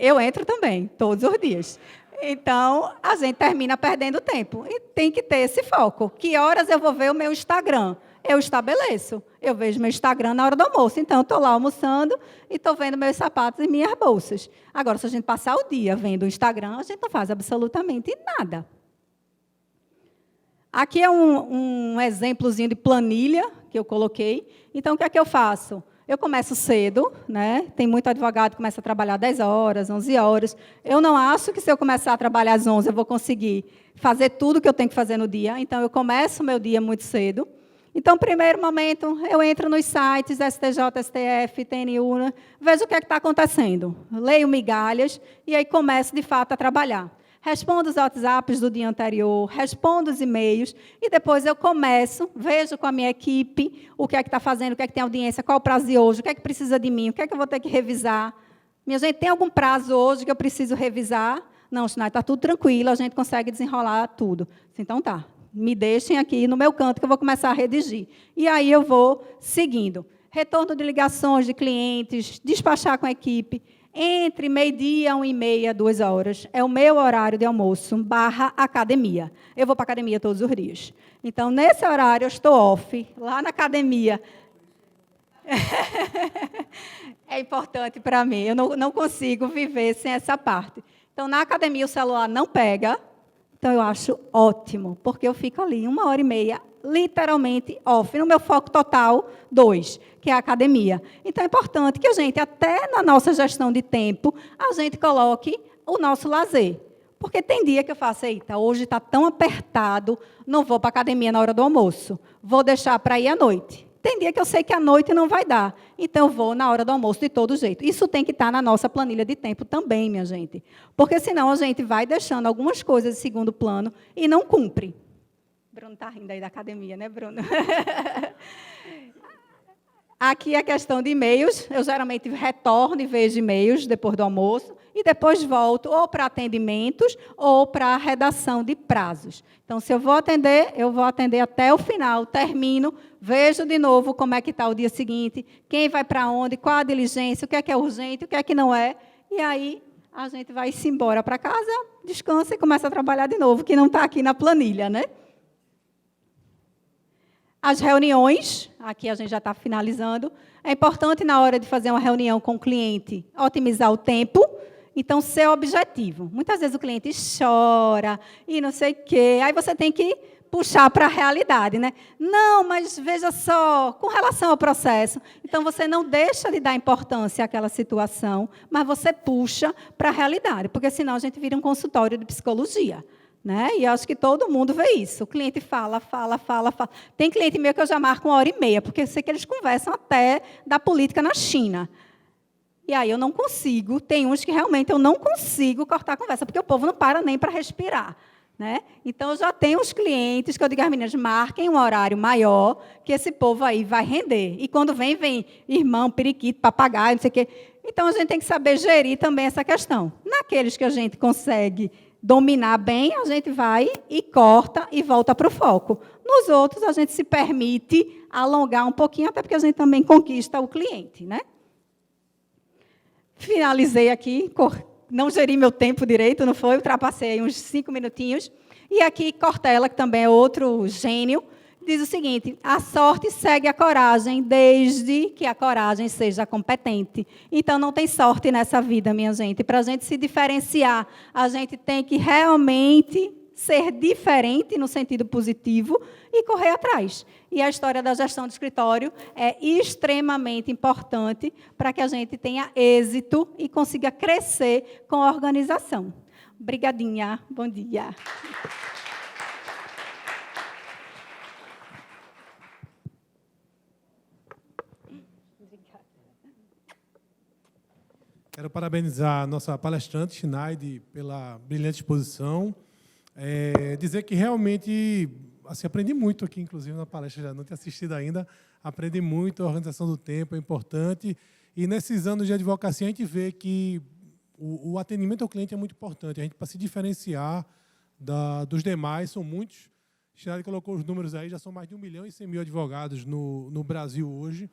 Eu entro também, todos os dias. Então, a gente termina perdendo tempo. E tem que ter esse foco. Que horas eu vou ver o meu Instagram? Eu estabeleço. Eu vejo meu Instagram na hora do almoço. Então, estou lá almoçando e estou vendo meus sapatos e minhas bolsas. Agora, se a gente passar o dia vendo o Instagram, a gente não faz absolutamente nada. Aqui é um exemplozinho de planilha que eu coloquei. Então, o que é que eu faço? Eu começo cedo, né? Tem muito advogado que começa a trabalhar 10 horas, 11 horas. Eu não acho que se eu começar a trabalhar às 11, eu vou conseguir fazer tudo que eu tenho que fazer no dia. Então, eu começo o meu dia muito cedo. Então, primeiro momento, eu entro nos sites STJ, STF, TNU, vejo o que é que está acontecendo. Leio migalhas e aí começo, de fato, a trabalhar. Respondo os WhatsApps do dia anterior, respondo os e-mails, e depois eu começo, vejo com a minha equipe o que é que está fazendo, o que é que tem audiência, qual o prazo de hoje, o que é que precisa de mim, o que é que eu vou ter que revisar. Minha gente, tem algum prazo hoje que eu preciso revisar? Não, Sinai, está tudo tranquilo, a gente consegue desenrolar tudo. Então, tá, me deixem aqui no meu canto que eu vou começar a redigir. E aí eu vou seguindo. Retorno de ligações de clientes, despachar com a equipe. Entre meio-dia, 1h30, 2 horas, é o meu horário de almoço, / academia. Eu vou para a academia todos os dias. Então, nesse horário, eu estou off, lá na academia. É importante para mim, eu não consigo viver sem essa parte. Então, na academia, o celular não pega, então eu acho ótimo, porque eu fico ali 1h30, literalmente off. No meu foco total, 2, que é a academia. Então, é importante que a gente, até na nossa gestão de tempo, a gente coloque o nosso lazer. Porque tem dia que eu faço, eita, hoje está tão apertado, não vou para a academia na hora do almoço, vou deixar para ir à noite. Tem dia que eu sei que à noite não vai dar, então eu vou na hora do almoço de todo jeito. Isso tem que estar na nossa planilha de tempo também, minha gente. Porque senão a gente vai deixando algumas coisas de segundo plano e não cumpre. Bruno está rindo aí da academia, né, Bruno? Aqui a questão de e-mails. Eu geralmente retorno e vejo e-mails depois do almoço e depois volto ou para atendimentos ou para redação de prazos. Então, se eu vou atender até o final, termino, vejo de novo como é que está o dia seguinte, quem vai para onde, qual a diligência, o que é urgente, o que é que não é. E aí a gente vai-se embora para casa, descansa e começa a trabalhar de novo, que não está aqui na planilha, né? As reuniões, aqui a gente já está finalizando, é importante na hora de fazer uma reunião com o cliente, otimizar o tempo, então ser objetivo. Muitas vezes o cliente chora e não sei o quê, aí você tem que puxar para a realidade, né? Não, mas veja só, com relação ao processo, então você não deixa de dar importância àquela situação, mas você puxa para a realidade, porque senão a gente vira um consultório de psicologia. Né? E eu acho que todo mundo vê isso. O cliente fala. Tem cliente meu que eu já marco 1h30, porque eu sei que eles conversam até da política na China. E aí eu não consigo, tem uns que realmente eu não consigo cortar a conversa, porque o povo não para nem para respirar. Né? Então, eu já tenho os clientes que eu digo às meninas, marquem um horário maior, que esse povo aí vai render. E quando vem irmão, periquito, papagaio, não sei o quê. Então, a gente tem que saber gerir também essa questão. Naqueles que a gente consegue dominar bem, a gente vai e corta e volta para o foco. Nos outros, a gente se permite alongar um pouquinho, até porque a gente também conquista o cliente. Né? Finalizei aqui, não geri meu tempo direito, não foi? Ultrapassei uns 5 minutinhos. E aqui, Cortella, que também é outro gênio, diz o seguinte: a sorte segue a coragem, desde que a coragem seja competente. Então, não tem sorte nessa vida, minha gente. Para a gente se diferenciar, a gente tem que realmente ser diferente no sentido positivo e correr atrás. E a história da gestão de escritório é extremamente importante para que a gente tenha êxito e consiga crescer com a organização. Brigadinha, bom dia. Quero parabenizar a nossa palestrante, Schneide, pela brilhante exposição. Dizer que realmente assim, aprendi muito aqui, inclusive, na palestra, já não tinha assistido ainda. Aprendi muito, a organização do tempo é importante. E nesses anos de advocacia, a gente vê que o atendimento ao cliente é muito importante. A gente, para se diferenciar dos demais, são muitos. O Schneide colocou os números aí, já são mais de 1.100.000 advogados no Brasil hoje.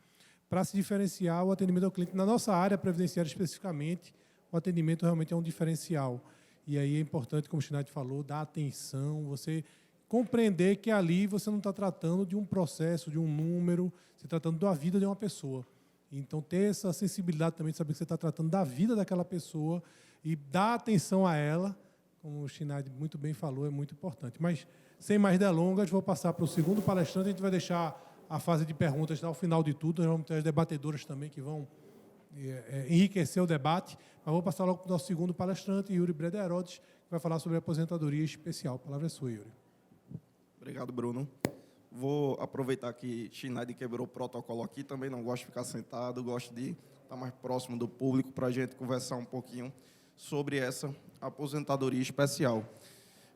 Para se diferenciar o atendimento ao cliente, na nossa área previdenciária especificamente, o atendimento realmente é um diferencial. E aí é importante, como o Schneide falou, dar atenção, você compreender que ali você não está tratando de um processo, de um número, você está tratando da vida de uma pessoa. Então, ter essa sensibilidade também de saber que você está tratando da vida daquela pessoa e dar atenção a ela, como o Schneide muito bem falou, é muito importante. Mas, sem mais delongas, vou passar para o segundo palestrante, a gente vai deixar a fase de perguntas ao final de tudo, nós vamos ter as debatedoras também que vão enriquecer o debate, mas vou passar logo para o nosso segundo palestrante, Yuri Brederodes, que vai falar sobre a aposentadoria especial. A palavra é sua, Yuri. Obrigado, Bruno. Vou aproveitar que Schneide quebrou o protocolo aqui, também não gosto de ficar sentado, gosto de estar mais próximo do público para a gente conversar um pouquinho sobre essa aposentadoria especial.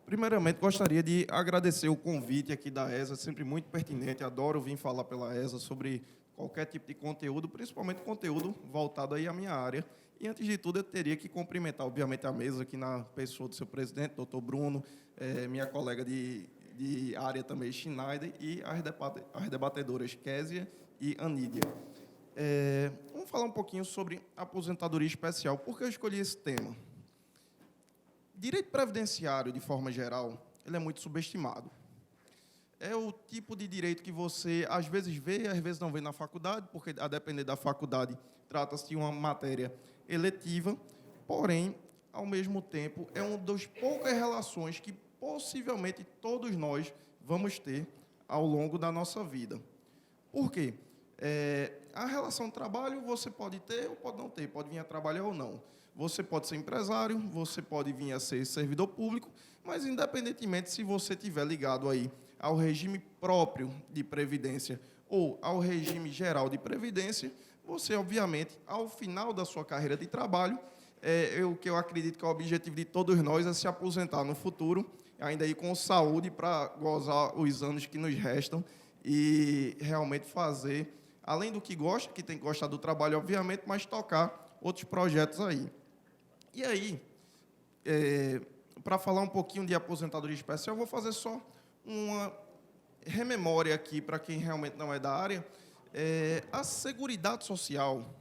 Primeiramente, gostaria de agradecer o convite aqui da ESA, sempre muito pertinente, adoro vir falar pela ESA sobre qualquer tipo de conteúdo, principalmente conteúdo voltado aí à minha área. E, antes de tudo, eu teria que cumprimentar, obviamente, a mesa aqui na pessoa do seu presidente, doutor Bruno, minha colega de área também, Schneide, e as debatedoras Késia e Anídia. Vamos falar um pouquinho sobre aposentadoria especial. Por que eu escolhi esse tema? Direito previdenciário, de forma geral, ele é muito subestimado. É o tipo de direito que você, às vezes, vê, às vezes não vê na faculdade, porque, a depender da faculdade, trata-se de uma matéria eletiva, porém, ao mesmo tempo, é uma das poucas relações que, possivelmente, todos nós vamos ter ao longo da nossa vida. Por quê? A relação de trabalho você pode ter ou pode não ter, pode vir a trabalhar ou não. Você pode ser empresário, você pode vir a ser servidor público, mas independentemente se você estiver ligado aí ao regime próprio de previdência ou ao regime geral de previdência, você, obviamente, ao final da sua carreira de trabalho, o que eu acredito que é o objetivo de todos nós é se aposentar no futuro, ainda aí com saúde para gozar os anos que nos restam e realmente fazer, além do que gosta, que tem que gostar do trabalho, obviamente, mas tocar outros projetos aí. E aí, para falar um pouquinho de aposentadoria especial, eu vou fazer só uma rememória aqui, para quem realmente não é da área. A Seguridade Social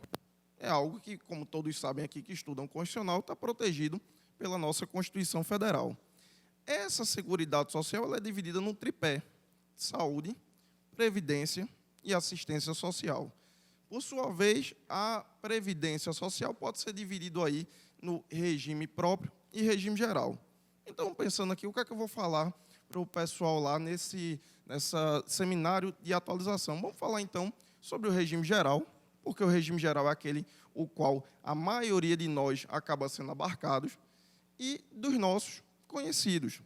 é algo que, como todos sabem aqui que estudam constitucional, está protegido pela nossa Constituição Federal. Essa Seguridade Social ela é dividida num tripé: saúde, previdência e assistência social. Por sua vez, a previdência social pode ser dividida aí no regime próprio e regime geral. Então, pensando aqui, o que é que eu vou falar para o pessoal lá nesse seminário de atualização? Vamos falar, então, sobre o regime geral, porque o regime geral é aquele o qual a maioria de nós acaba sendo abarcados, e dos nossos conhecidos.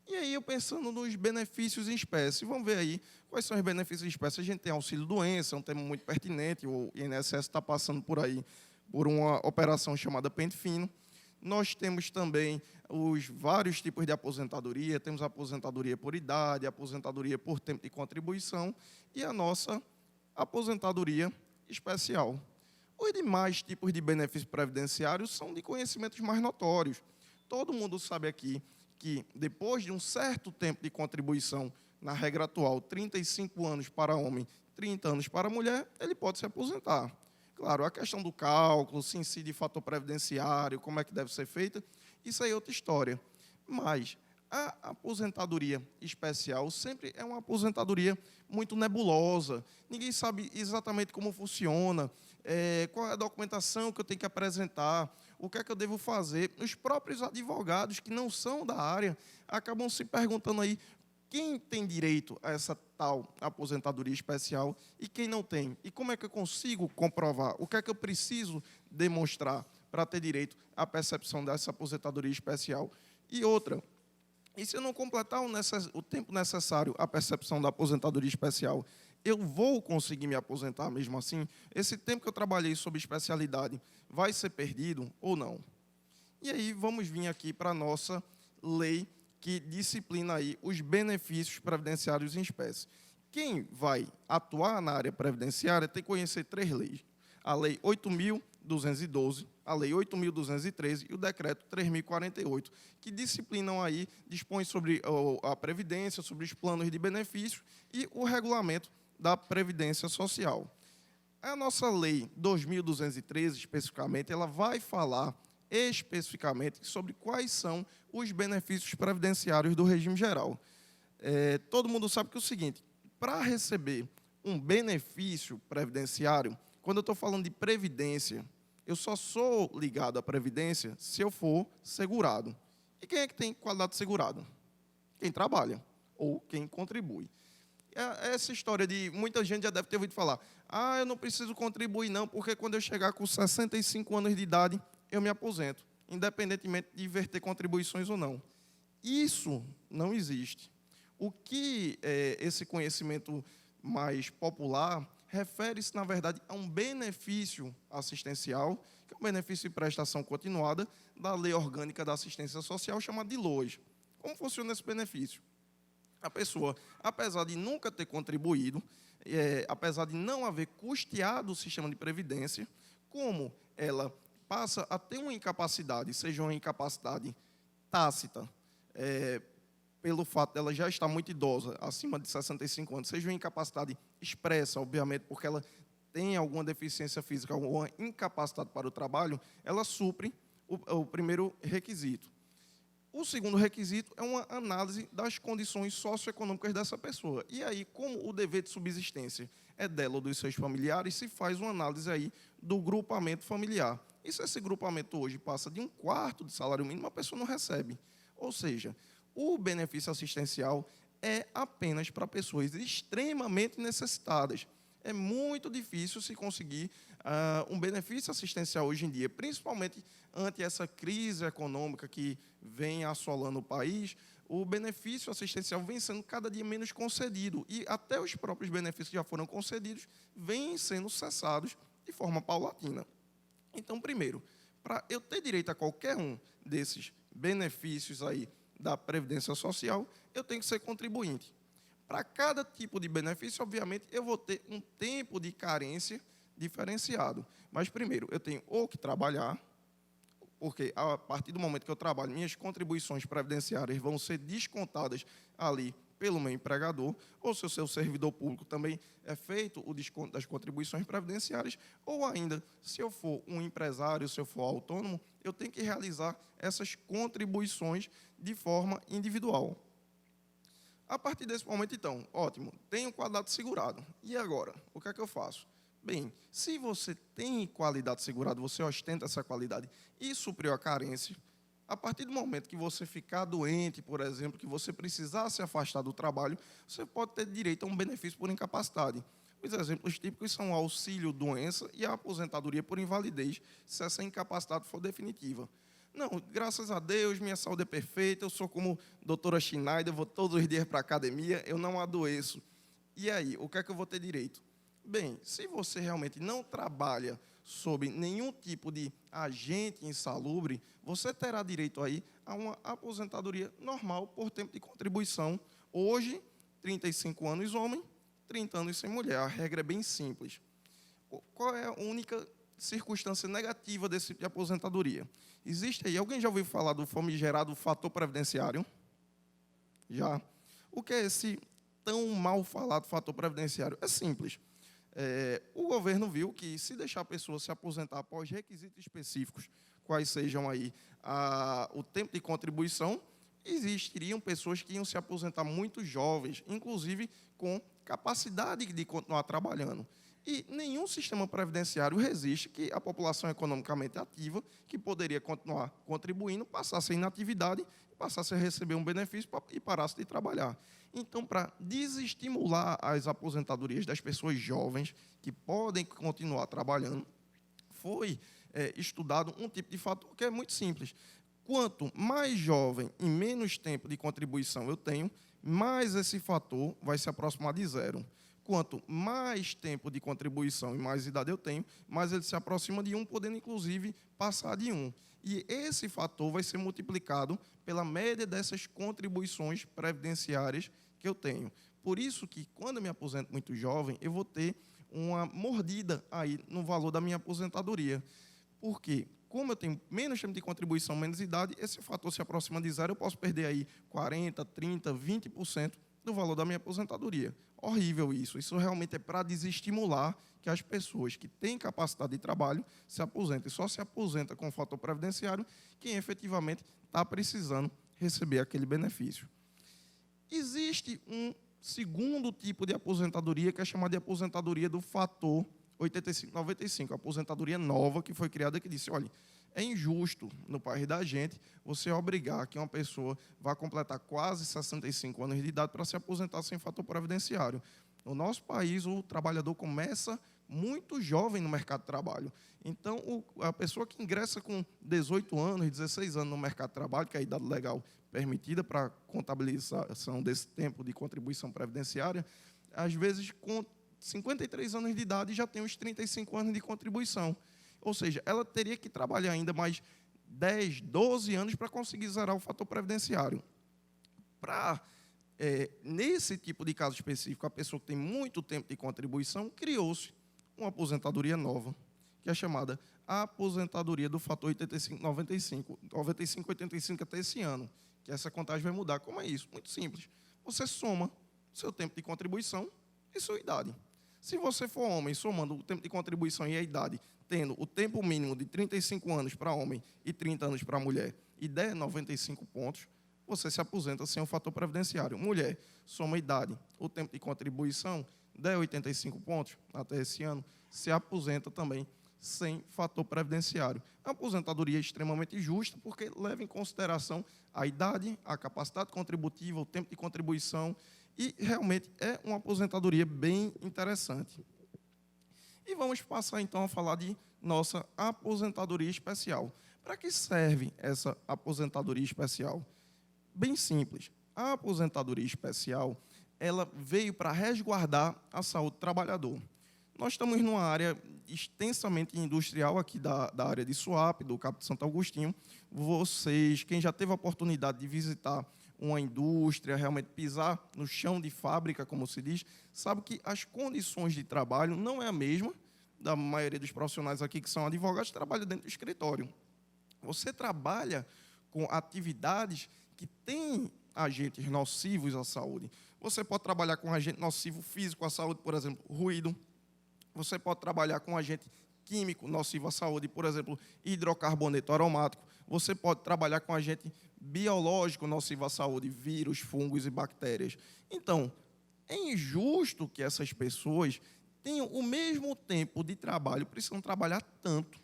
E aí, eu pensando nos benefícios em espécie, vamos ver aí quais são os benefícios em espécie. A gente tem auxílio-doença, é um tema muito pertinente, o INSS está passando por aí por uma operação chamada Pente Fino. Nós temos também os vários tipos de aposentadoria, temos a aposentadoria por idade, a aposentadoria por tempo de contribuição e a nossa aposentadoria especial. Os demais tipos de benefícios previdenciários são de conhecimentos mais notórios. Todo mundo sabe aqui que, depois de um certo tempo de contribuição, na regra atual, 35 anos para homem, 30 anos para mulher, ele pode se aposentar. Claro, a questão do cálculo, se incide fator previdenciário, como é que deve ser feita, isso aí é outra história. Mas a aposentadoria especial sempre é uma aposentadoria muito nebulosa. Ninguém sabe exatamente como funciona, qual é a documentação que eu tenho que apresentar, o que é que eu devo fazer. Os próprios advogados que não são da área acabam se perguntando aí quem tem direito a essa tal aposentadoria especial e quem não tem. E como é que eu consigo comprovar? O que é que eu preciso demonstrar para ter direito à percepção dessa aposentadoria especial. E outra, e se eu não completar o tempo necessário à percepção da aposentadoria especial, eu vou conseguir me aposentar mesmo assim? Esse tempo que eu trabalhei sob especialidade vai ser perdido ou não? E aí vamos vir aqui para a nossa lei que disciplina aí os benefícios previdenciários em espécie. Quem vai atuar na área previdenciária tem que conhecer 3 leis. A Lei 8.212, a Lei 8.213 e o Decreto 3.048, que disciplinam aí, dispõem sobre a Previdência, sobre os planos de benefícios e o regulamento da Previdência Social. A nossa Lei 2.213, especificamente, ela vai falar especificamente sobre quais são os benefícios previdenciários do regime geral. Todo mundo sabe que é o seguinte, para receber um benefício previdenciário, quando eu estou falando de previdência, eu só sou ligado à previdência se eu for segurado. E quem é que tem qualidade de segurado? Quem trabalha ou quem contribui. Essa história de... Muita gente já deve ter ouvido falar, eu não preciso contribuir não, porque quando eu chegar com 65 anos de idade, eu me aposento, independentemente de verter contribuições ou não. Isso não existe. O que esse conhecimento mais popular refere-se, na verdade, a um benefício assistencial, que é um benefício de prestação continuada da Lei Orgânica da Assistência Social, chamada de LOAS. Como funciona esse benefício? A pessoa, apesar de nunca ter contribuído, apesar de não haver custeado o sistema de previdência, como ela passa a ter uma incapacidade, seja uma incapacidade tácita, pelo fato dela já estar muito idosa, acima de 65 anos, seja uma incapacidade expressa, obviamente, porque ela tem alguma deficiência física, alguma incapacidade para o trabalho, ela supre o primeiro requisito. O segundo requisito é uma análise das condições socioeconômicas dessa pessoa. E aí, como o dever de subsistência é dela ou dos seus familiares, se faz uma análise aí do grupamento familiar. E se esse grupamento hoje passa de 1/4 do salário mínimo, a pessoa não recebe. Ou seja, o benefício assistencial é apenas para pessoas extremamente necessitadas. É muito difícil se conseguir um benefício assistencial hoje em dia, principalmente ante essa crise econômica que vem assolando o país. O benefício assistencial vem sendo cada dia menos concedido e até os próprios benefícios que já foram concedidos vêm sendo cessados de forma paulatina. Então, primeiro, para eu ter direito a qualquer um desses benefícios aí da Previdência Social, eu tenho que ser contribuinte. Para cada tipo de benefício, obviamente, eu vou ter um tempo de carência diferenciado. Mas, primeiro, eu tenho ou que trabalhar, porque a partir do momento que eu trabalho, minhas contribuições previdenciárias vão ser descontadas ali pelo meu empregador, ou se eu sou servidor público, também é feito o desconto das contribuições previdenciárias, ou ainda, se eu for um empresário, se eu for autônomo, eu tenho que realizar essas contribuições de forma individual. A partir desse momento, então, ótimo, tenho qualidade segurado. E agora? O que é que eu faço? Bem, se você tem qualidade segurada, você ostenta essa qualidade e supriu a carência, a partir do momento que você ficar doente, por exemplo, que você precisar se afastar do trabalho, você pode ter direito a um benefício por incapacidade. Os exemplos típicos são o auxílio-doença e a aposentadoria por invalidez, se essa incapacidade for definitiva. Não, graças a Deus, minha saúde é perfeita, eu sou como doutora Schneider, eu vou todos os dias para a academia, eu não adoeço. E aí, o que é que eu vou ter direito? Bem, se você realmente não trabalha sob nenhum tipo de agente insalubre, você terá direito aí a uma aposentadoria normal por tempo de contribuição. Hoje, 35 anos homem, 30 anos sem mulher. A regra é bem simples. Qual é a única circunstância negativa desse tipo de aposentadoria? Existe aí, alguém já ouviu falar do famigerado fator previdenciário? Já. O que é esse tão mal falado fator previdenciário? É simples. O governo viu que se deixar a pessoa se aposentar após requisitos específicos, quais sejam aí o tempo de contribuição, existiriam pessoas que iam se aposentar muito jovens, inclusive com capacidade de continuar trabalhando. E nenhum sistema previdenciário resiste que a população economicamente ativa, que poderia continuar contribuindo, passasse a inatividade, passasse a receber um benefício e parasse de trabalhar. Então, para desestimular as aposentadorias das pessoas jovens que podem continuar trabalhando, foi estudado um tipo de fator que é muito simples. Quanto mais jovem e menos tempo de contribuição eu tenho, mais esse fator vai se aproximar de zero. Quanto mais tempo de contribuição e mais idade eu tenho, mais ele se aproxima de 1, podendo, inclusive, passar de 1. E esse fator vai ser multiplicado pela média dessas contribuições previdenciárias que eu tenho. Por isso que, quando eu me aposento muito jovem, eu vou ter uma mordida aí no valor da minha aposentadoria. Por quê? Como eu tenho menos tempo de contribuição, menos idade, esse fator se aproxima de zero, eu posso perder aí 40%, 30%, 20% do valor da minha aposentadoria. Horrível isso. Isso realmente é para desestimular que as pessoas que têm capacidade de trabalho se aposentem. Só se aposenta com o fator previdenciário quem efetivamente está precisando receber aquele benefício. Existe um segundo tipo de aposentadoria, que é chamada de aposentadoria do fator 85-95, a aposentadoria nova que foi criada, que disse, olha, é injusto no país da gente você obrigar que uma pessoa vá completar quase 65 anos de idade para se aposentar sem fator previdenciário. No nosso país, o trabalhador começa muito jovem no mercado de trabalho. Então, a pessoa que ingressa com 18 anos, 16 anos no mercado de trabalho, que é a idade legal permitida para contabilização desse tempo de contribuição previdenciária, às vezes, com 53 anos de idade, já tem os 35 anos de contribuição. Ou seja, ela teria que trabalhar ainda mais 10, 12 anos para conseguir zerar o fator previdenciário. Nesse tipo de caso específico, a pessoa que tem muito tempo de contribuição, criou-se uma aposentadoria nova, que é chamada aposentadoria do fator 85-95, 95-85 até esse ano, que essa contagem vai mudar. Como é isso? Muito simples. Você soma seu tempo de contribuição e sua idade. Se você for homem, somando o tempo de contribuição e a idade, tendo o tempo mínimo de 35 anos para homem e 30 anos para mulher, e der 95 pontos, você se aposenta sem o fator previdenciário. Mulher, soma a idade, o tempo de contribuição, der 85 pontos até esse ano, se aposenta também sem fator previdenciário. É uma aposentadoria extremamente justa, porque leva em consideração a idade, a capacidade contributiva, o tempo de contribuição, e realmente é uma aposentadoria bem interessante. E vamos passar, então, a falar de nossa aposentadoria especial. Para que serve essa aposentadoria especial? Bem simples. A aposentadoria especial, ela veio para resguardar a saúde do trabalhador. Nós estamos numa área extensamente industrial aqui da área de Suape, do Cabo de Santo Agostinho. Vocês, quem já teve a oportunidade de visitar uma indústria, realmente pisar no chão de fábrica, como se diz, sabe que as condições de trabalho não é a mesma da maioria dos profissionais aqui que são advogados, que trabalham dentro do escritório. Você trabalha com atividades que têm agentes nocivos à saúde. Você pode trabalhar com agente nocivo físico à saúde, por exemplo, ruído. Você pode trabalhar com agente químico nocivo à saúde, por exemplo, hidrocarboneto aromático. Você pode trabalhar com agente biológico nocivo à saúde, vírus, fungos e bactérias. Então, é injusto que essas pessoas tenham o mesmo tempo de trabalho, precisam trabalhar tanto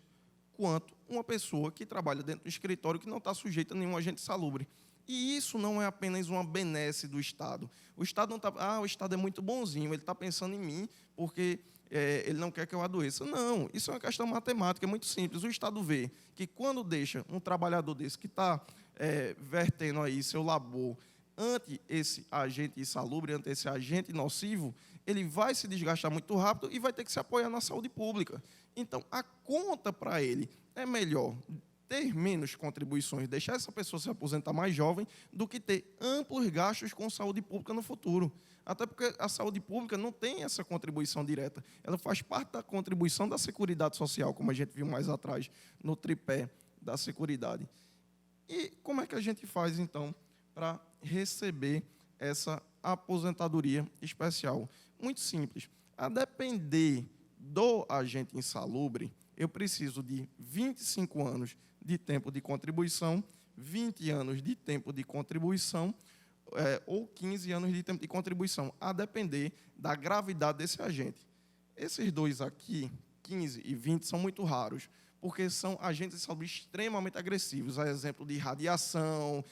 quanto uma pessoa que trabalha dentro do escritório que não está sujeita a nenhum agente salubre. E isso não é apenas uma benesse do Estado. O Estado não está, o Estado é muito bonzinho, ele está pensando em mim porque ele não quer que eu adoeça. Não, isso é uma questão matemática, é muito simples. O Estado vê que quando deixa um trabalhador desse que está vertendo aí seu labor ante esse agente insalubre, ante esse agente nocivo, ele vai se desgastar muito rápido e vai ter que se apoiar na saúde pública. Então, a conta para ele é melhor ter menos contribuições, deixar essa pessoa se aposentar mais jovem, do que ter amplos gastos com saúde pública no futuro. Até porque a saúde pública não tem essa contribuição direta. Ela faz parte da contribuição da Seguridade Social, como a gente viu mais atrás, no tripé da Seguridade. E como é que a gente faz, então, para receber essa aposentadoria especial? Muito simples. A depender do agente insalubre, eu preciso de 25 anos de tempo de contribuição, 20 anos de tempo de contribuição, ou 15 anos de tempo de contribuição, a depender da gravidade desse agente. Esses dois aqui, 15 e 20, são muito raros, porque são agentes de saúde extremamente agressivos, a exemplo de radiação,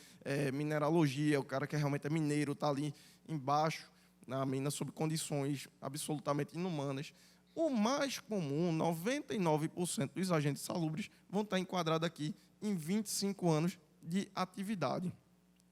mineralogia, o cara que realmente é mineiro, está ali embaixo, na mina, sob condições absolutamente inumanas. O mais comum, 99% dos agentes salubres vão estar enquadrados aqui em 25 anos de atividade.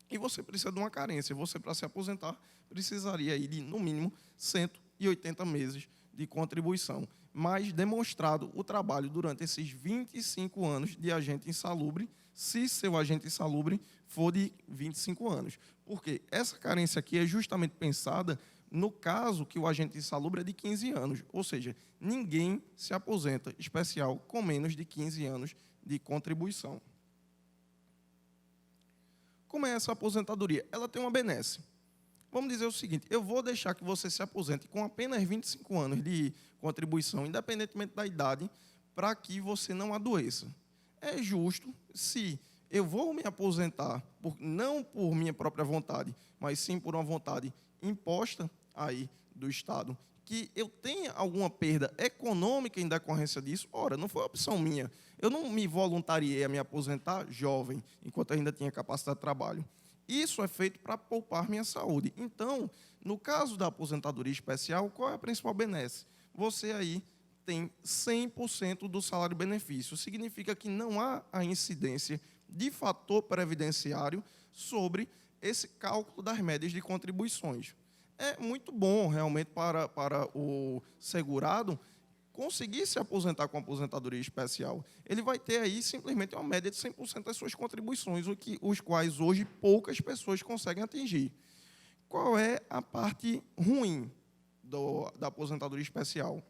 E você precisa de uma carência. Você, para se aposentar, precisaria aí de, no mínimo, 180 meses de contribuição. Mas demonstrado o trabalho durante esses 25 anos de agente insalubre, se seu agente insalubre for de 25 anos. Porque essa carência aqui é justamente pensada no caso que o agente insalubre é de 15 anos. Ou seja, ninguém se aposenta especial com menos de 15 anos de contribuição. Como é essa aposentadoria? Ela tem uma benesse. Vamos dizer o seguinte, eu vou deixar que você se aposente com apenas 25 anos de contribuição, independentemente da idade, para que você não adoeça. É justo se eu vou me aposentar, não por minha própria vontade, mas sim por uma vontade imposta aí do Estado, que eu tenha alguma perda econômica em decorrência disso. Ora, não foi opção minha. Eu não me voluntariei a me aposentar jovem, enquanto ainda tinha capacidade de trabalho. Isso é feito para poupar minha saúde. Então, no caso da aposentadoria especial, qual é a principal benesse? Você aí tem 100% do salário-benefício. Significa que não há a incidência de fator previdenciário sobre esse cálculo das médias de contribuições. É muito bom, realmente, para o segurado conseguir se aposentar com aposentadoria especial. Ele vai ter aí simplesmente uma média de 100% das suas contribuições, os quais hoje poucas pessoas conseguem atingir. Qual é a parte ruim da aposentadoria especial?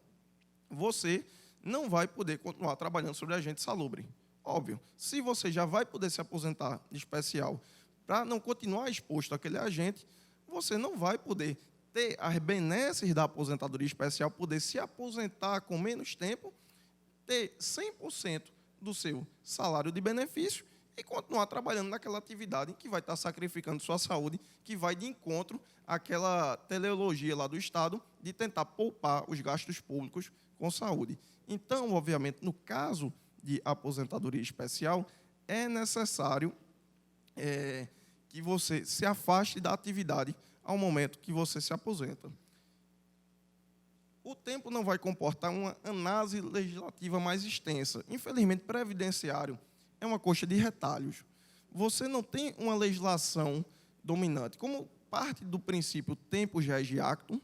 Você não vai poder continuar trabalhando sobre agente salubre. Óbvio, se você já vai poder se aposentar de especial para não continuar exposto àquele agente, você não vai poder ter as benesses da aposentadoria especial, poder se aposentar com menos tempo, ter 100% do seu salário de benefício e continuar trabalhando naquela atividade que vai estar sacrificando sua saúde, que vai de encontro àquela teleologia lá do Estado de tentar poupar os gastos públicos com saúde. Então, obviamente, no caso de aposentadoria especial, é necessário que você se afaste da atividade ao momento que você se aposenta. O tempo não vai comportar uma análise legislativa mais extensa. Infelizmente, previdenciário é uma coxa de retalhos. Você não tem uma legislação dominante. Como parte do princípio tempus regi actum,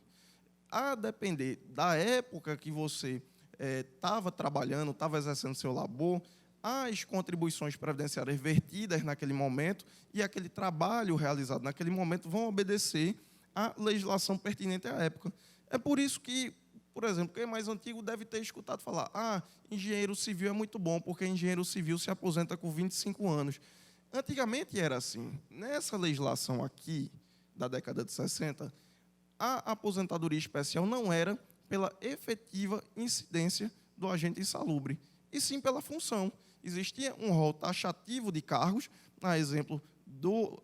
a depender da época que você estava trabalhando, estava exercendo seu labor, as contribuições previdenciárias vertidas naquele momento e aquele trabalho realizado naquele momento vão obedecer à legislação pertinente à época. É por isso que, por exemplo, quem é mais antigo deve ter escutado falar: engenheiro civil é muito bom, porque engenheiro civil se aposenta com 25 anos. Antigamente era assim. Nessa legislação aqui, da década de 60, a aposentadoria especial não era pela efetiva incidência do agente insalubre, e sim pela função. Existia um rol taxativo de cargos, a exemplo do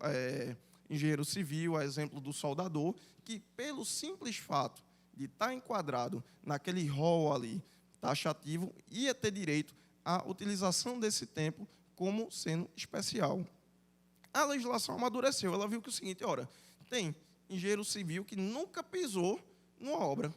engenheiro civil, a exemplo do soldador, que pelo simples fato de estar enquadrado naquele rol ali taxativo, ia ter direito à utilização desse tempo como sendo especial. A legislação amadureceu, ela viu que o seguinte: ora, tem engenheiro civil que nunca pisou numa obra.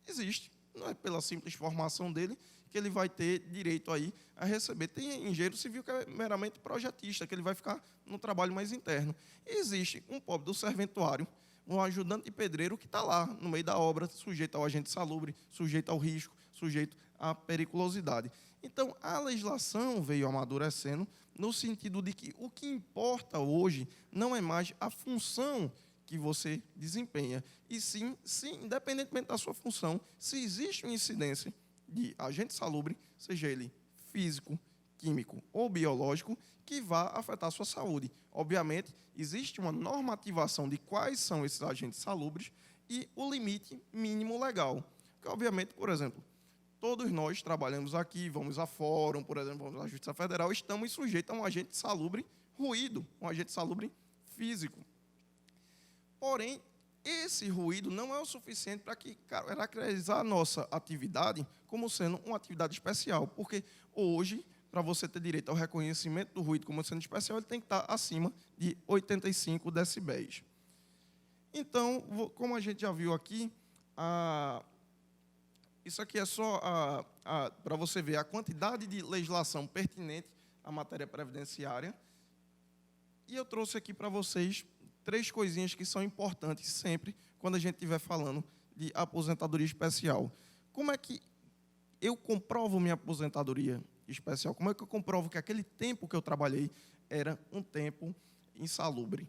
Existe, não é pela simples formação dele que ele vai ter direito aí a receber. Tem engenheiro civil que é meramente projetista, que ele vai ficar no trabalho mais interno. E existe um pobre do serventuário, um ajudante de pedreiro que está lá, no meio da obra, sujeito ao agente salubre, sujeito ao risco, sujeito à periculosidade. Então, a legislação veio amadurecendo no sentido de que o que importa hoje não é mais a função que você desempenha, e sim, independentemente da sua função, se existe uma incidência de agente salubre, seja ele físico, químico ou biológico, que vá afetar a sua saúde. Obviamente, existe uma normativação de quais são esses agentes salubres e o limite mínimo legal. Porque, obviamente, por exemplo, todos nós trabalhamos aqui, vamos a fórum, por exemplo, vamos à Justiça Federal, estamos sujeitos a um agente salubre ruído, um agente salubre físico. Porém, esse ruído não é o suficiente para caracterizar a nossa atividade como sendo uma atividade especial, porque hoje, para você ter direito ao reconhecimento do ruído como sendo especial, ele tem que estar acima de 85 decibéis. Então, como a gente já viu aqui, Isso aqui é só para você ver a quantidade de legislação pertinente à matéria previdenciária. E eu trouxe aqui para vocês 3 coisinhas que são importantes sempre quando a gente estiver falando de aposentadoria especial. Como é que eu comprovo minha aposentadoria especial? Como é que eu comprovo que aquele tempo que eu trabalhei era um tempo insalubre?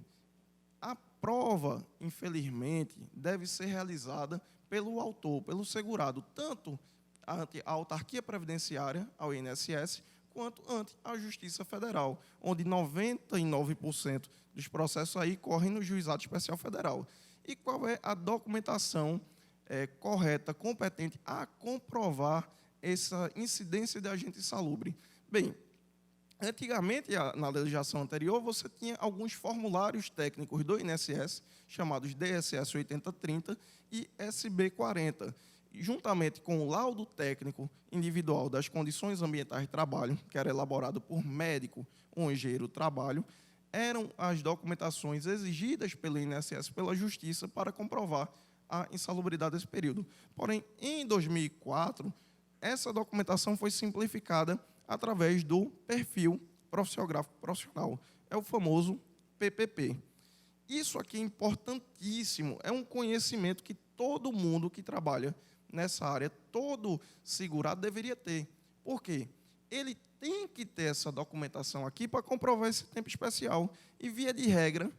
A prova, infelizmente, deve ser realizada pelo autor, pelo segurado, tanto ante a autarquia previdenciária, ao INSS, quanto ante a Justiça Federal, onde 99% dos processos aí correm no Juizado Especial Federal. E qual é a documentação correta, competente a comprovar essa incidência de agente insalubre? Bem, antigamente, na legislação anterior, você tinha alguns formulários técnicos do INSS, chamados DSS 8030 e SB 40, juntamente com o laudo técnico individual das condições ambientais de trabalho, que era elaborado por médico ou engenheiro do trabalho, eram as documentações exigidas pelo INSS, pela Justiça, para comprovar a insalubridade desse período. Porém, em 2004, essa documentação foi simplificada através do perfil profissiográfico profissional. É o famoso PPP. Isso aqui é importantíssimo, é um conhecimento que todo mundo que trabalha nessa área, todo segurado deveria ter. Por quê? Ele tem que ter essa documentação aqui para comprovar esse tempo especial. E, via de regra,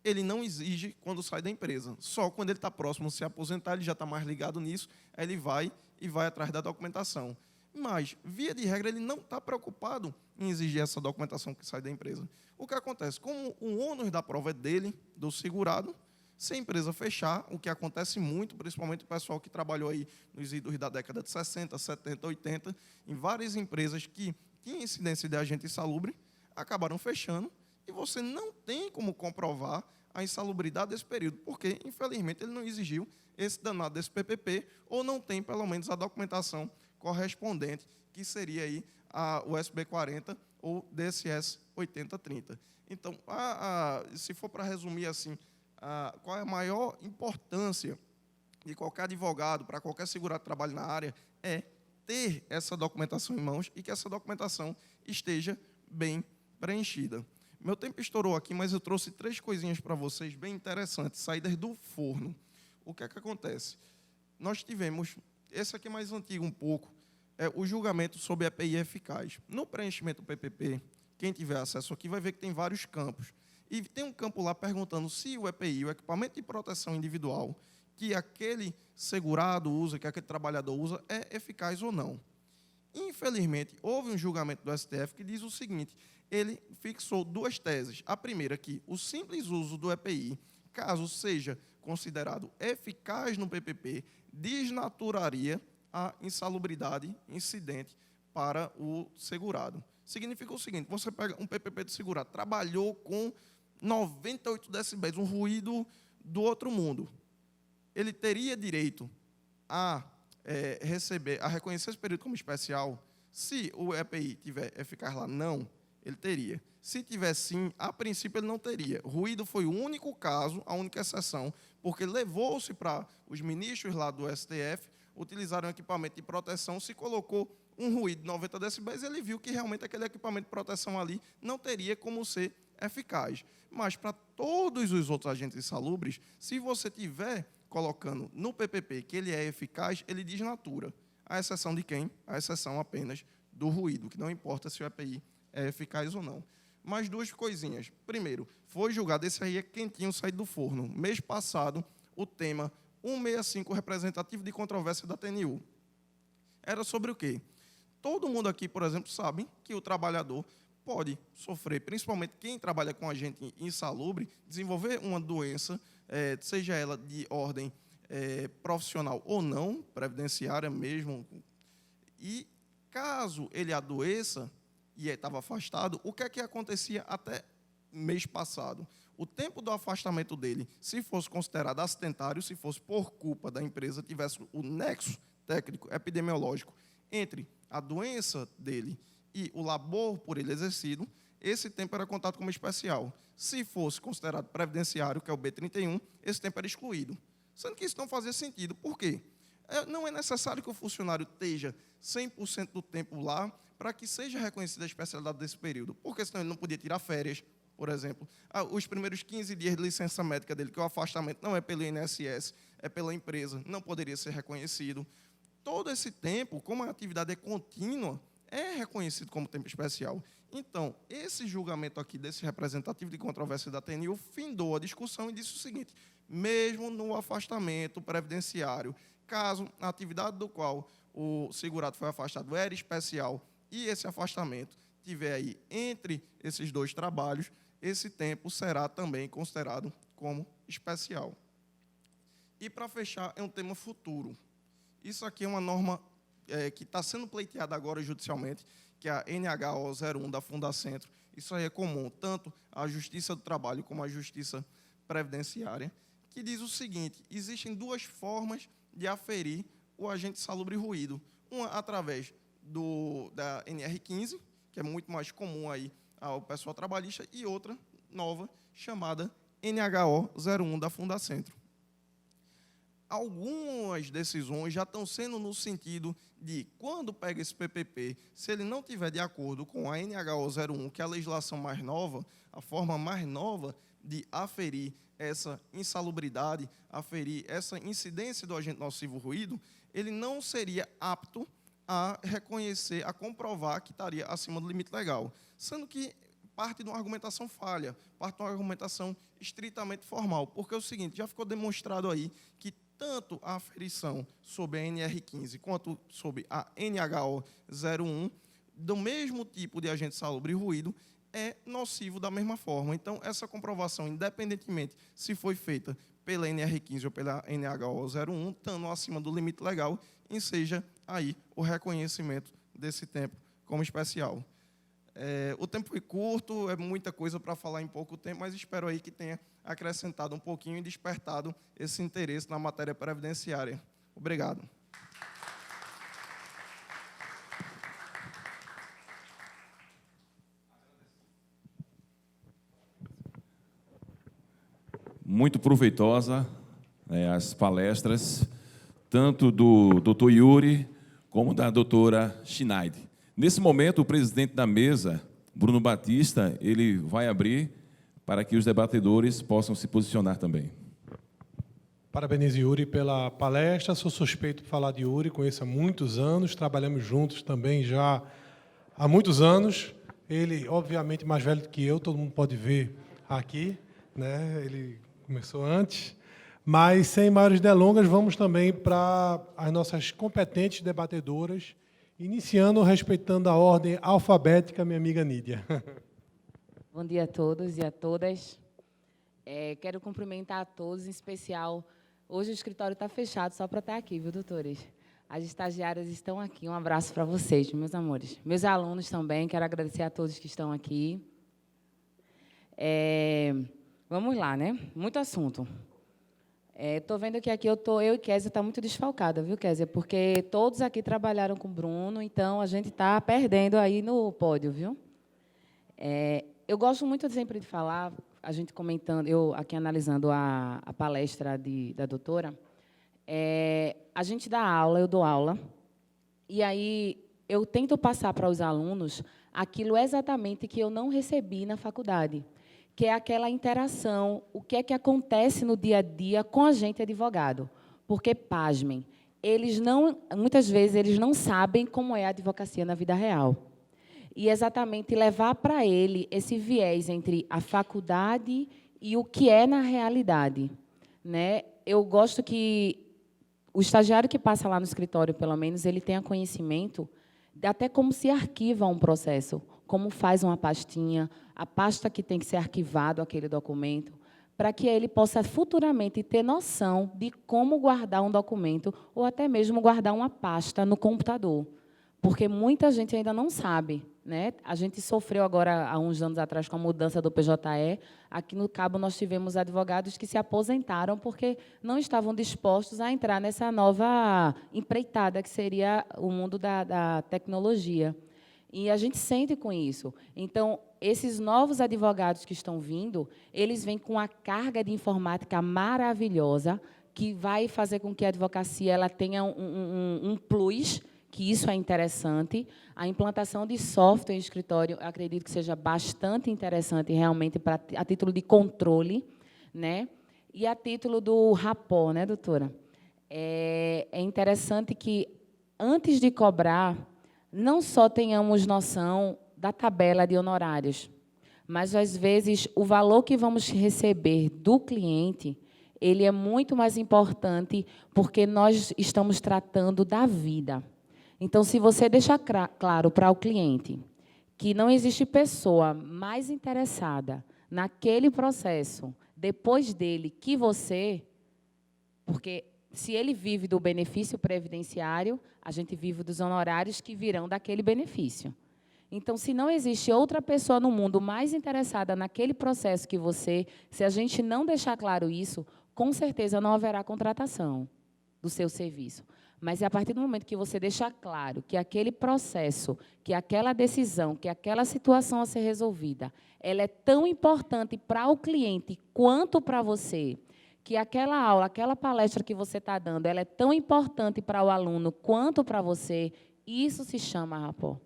ele não exige quando sai da empresa. Só quando ele está próximo de se aposentar, ele já está mais ligado nisso, aí ele vai atrás da documentação. Mas, via de regra, ele não está preocupado em exigir essa documentação que sai da empresa. O que acontece? Como o ônus da prova é dele, do segurado, se a empresa fechar, o que acontece muito, principalmente o pessoal que trabalhou aí nos idos da década de 60, 70, 80, em várias empresas que tinham incidência de agente insalubre, acabaram fechando, e você não tem como comprovar a insalubridade desse período, porque, infelizmente, ele não exigiu esse danado desse PPP, ou não tem, pelo menos, a documentação correspondente, que seria aí o SB 40 ou DSS 8030. Então, se for para resumir assim, qual é a maior importância de qualquer advogado, para qualquer segurado que trabalhe na área, é ter essa documentação em mãos e que essa documentação esteja bem preenchida. Meu tempo estourou aqui, mas eu trouxe 3 coisinhas para vocês bem interessantes, saídas do forno. O que é que acontece? Nós tivemos, esse aqui é mais antigo um pouco, o julgamento sobre EPI eficaz. No preenchimento do PPP, quem tiver acesso aqui vai ver que tem vários campos. E tem um campo lá perguntando se o EPI, o equipamento de proteção individual, que aquele segurado usa, que aquele trabalhador usa, é eficaz ou não. Infelizmente, houve um julgamento do STF que diz o seguinte: ele fixou 2 teses. A primeira, que o simples uso do EPI, caso seja considerado eficaz no PPP, desnaturaria a insalubridade incidente para o segurado. Significa o seguinte: você pega um PPP de segurado, trabalhou com 98 decibéis, um ruído do outro mundo. Ele teria direito a reconhecer esse período como especial? Se o EPI tiver eficaz lá, não, ele teria. Se tiver sim, a princípio ele não teria. Ruído foi o único caso, a única exceção, porque levou-se para os ministros lá do STF, utilizaram um equipamento de proteção, se colocou um ruído de 90 decibéis, ele viu que realmente aquele equipamento de proteção ali não teria como ser eficaz. Mas para todos os outros agentes insalubres, se você tiver colocando no PPP que ele é eficaz, ele desnatura. A exceção de quem? A exceção apenas do ruído, que não importa se o EPI é eficaz ou não. Mais 2 coisinhas. Primeiro, foi julgado, esse aí é quentinho, saído do forno. Mês passado, o tema 165, representativo de controvérsia da TNU. Era sobre o quê? Todo mundo aqui, por exemplo, sabe que o trabalhador pode sofrer, principalmente quem trabalha com agente insalubre, desenvolver uma doença, seja ela de ordem profissional ou não, previdenciária mesmo. E caso ele adoeça e estava afastado, o que é que acontecia até mês passado? O tempo do afastamento dele, se fosse considerado acidentário, se fosse por culpa da empresa, tivesse o nexo técnico epidemiológico entre a doença dele e o labor por ele exercido, esse tempo era contado como especial. Se fosse considerado previdenciário, que é o B31, esse tempo era excluído. Sendo que isso não fazia sentido. Por quê? não é necessário que o funcionário esteja 100% do tempo lá para que seja reconhecida a especialidade desse período, porque senão ele não podia tirar férias, por exemplo. Os primeiros 15 dias de licença médica dele, que o afastamento não é pelo INSS, é pela empresa, não poderia ser reconhecido. Todo esse tempo, como a atividade é contínua, é reconhecido como tempo especial. Então, esse julgamento aqui desse representativo de controvérsia da TNU findou a discussão e disse o seguinte: mesmo no afastamento previdenciário, caso a atividade do qual o segurado foi afastado era especial e esse afastamento tiver aí entre esses dois trabalhos, esse tempo será também considerado como especial. E, para fechar, é um tema futuro. Isso aqui é uma norma que está sendo pleiteada agora judicialmente, que é a NHO 01 da Fundacentro. Isso aí é comum, tanto à Justiça do Trabalho como à Justiça Previdenciária, que diz o seguinte: existem duas formas de aferir o agente salubre e ruído. Uma através da NR15, que é muito mais comum aí ao pessoal trabalhista, e outra nova, chamada NHO 01 da Fundacentro. Algumas decisões já estão sendo no sentido de, quando pega esse PPP, se ele não tiver de acordo com a NHO 01, que é a legislação mais nova, a forma mais nova de aferir essa insalubridade, aferir essa incidência do agente nocivo ruído, ele não seria apto a reconhecer, a comprovar que estaria acima do limite legal, sendo que parte de uma argumentação falha, parte de uma argumentação estritamente formal, porque é o seguinte: já ficou demonstrado aí que tanto a aferição sobre a NR15 quanto sobre a NHO 01, do mesmo tipo de agente salubre e ruído, é nocivo da mesma forma. Então, essa comprovação, independentemente se foi feita pela NR15 ou pela NHO 01, estando acima do limite legal, enseja aí o reconhecimento desse tempo como especial. O tempo foi curto, é muita coisa para falar em pouco tempo, mas espero aí que tenha acrescentado um pouquinho e despertado esse interesse na matéria previdenciária. Obrigado. Muito proveitosa as palestras, tanto do Dr. Yuri como da doutora Schneid. Nesse momento, o presidente da mesa, Bruno Batista, ele vai abrir para que os debatedores possam se posicionar também. Parabenizo Yuri pela palestra. Sou suspeito de falar de Yuri, conheço há muitos anos, trabalhamos juntos também já há muitos anos. Ele, obviamente, mais velho do que eu, todo mundo pode ver aqui, né? Ele começou antes. Mas, sem maiores delongas, vamos também para as nossas competentes debatedoras, iniciando respeitando a ordem alfabética, minha amiga Nídia. Bom dia a todos e a todas. Quero cumprimentar a todos, em especial, hoje o escritório está fechado só para estar aqui, viu, doutores? As estagiárias estão aqui, um abraço para vocês, meus amores. Meus alunos também, quero agradecer a todos que estão aqui. Vamos lá, né? Muito assunto. Estou vendo que aqui eu e Kézia está muito desfalcada, viu, Kézia? Porque todos aqui trabalharam com o Bruno, então a gente está perdendo aí no pódio, viu? Eu gosto muito sempre de falar, a gente comentando, eu aqui analisando a palestra da doutora, a gente dá aula, eu dou aula, e aí eu tento passar para os alunos aquilo exatamente que eu não recebi na faculdade, que é aquela interação, o que é que acontece no dia a dia com a gente, advogado. Porque, pasmem, muitas vezes eles não sabem como é a advocacia na vida real. E exatamente levar para ele esse viés entre a faculdade e o que é na realidade. Né? Eu gosto que o estagiário que passa lá no escritório, pelo menos, ele tenha conhecimento de até como se arquiva um processo, como faz uma pastinha, a pasta que tem que ser arquivado aquele documento, para que ele possa futuramente ter noção de como guardar um documento ou até mesmo guardar uma pasta no computador. Porque muita gente ainda não sabe. Né? A gente sofreu agora, há uns anos atrás, com a mudança do PJE. Aqui no Cabo nós tivemos advogados que se aposentaram porque não estavam dispostos a entrar nessa nova empreitada, que seria o mundo da tecnologia. E a gente sente com isso. Então, esses novos advogados que estão vindo, eles vêm com a carga de informática maravilhosa, que vai fazer com que a advocacia ela tenha um plus, que isso é interessante. A implantação de software em escritório, eu acredito que seja bastante interessante, realmente, a título de controle, né? E a título do rapport, né, doutora? É interessante que, antes de cobrar, não só tenhamos noção da tabela de honorários, mas, às vezes, o valor que vamos receber do cliente, ele é muito mais importante, porque nós estamos tratando da vida. Então, se você deixar claro para o cliente que não existe pessoa mais interessada naquele processo, depois dele, que você, porque se ele vive do benefício previdenciário, a gente vive dos honorários que virão daquele benefício. Então, se não existe outra pessoa no mundo mais interessada naquele processo que você, se a gente não deixar claro isso, com certeza não haverá contratação do seu serviço. Mas é a partir do momento que você deixar claro que aquele processo, que aquela decisão, que aquela situação a ser resolvida, ela é tão importante para o cliente quanto para você, que aquela aula, aquela palestra que você está dando, ela é tão importante para o aluno quanto para você, isso se chama rapport.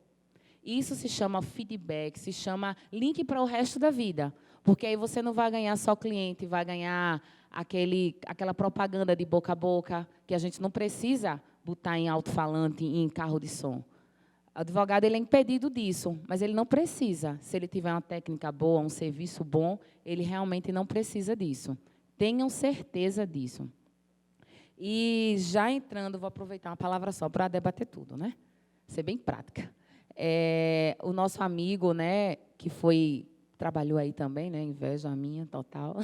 Isso se chama feedback, se chama link para o resto da vida. Porque aí você não vai ganhar só cliente, vai ganhar aquela propaganda de boca a boca, que a gente não precisa botar em alto-falante e em carro de som. O advogado ele é impedido disso, mas ele não precisa. Se ele tiver uma técnica boa, um serviço bom, ele realmente não precisa disso. Tenham certeza disso. E, já entrando, vou aproveitar uma palavra só para debater tudo, né? Ser bem prática. O nosso amigo, né, que trabalhou aí também, né, inveja minha, total.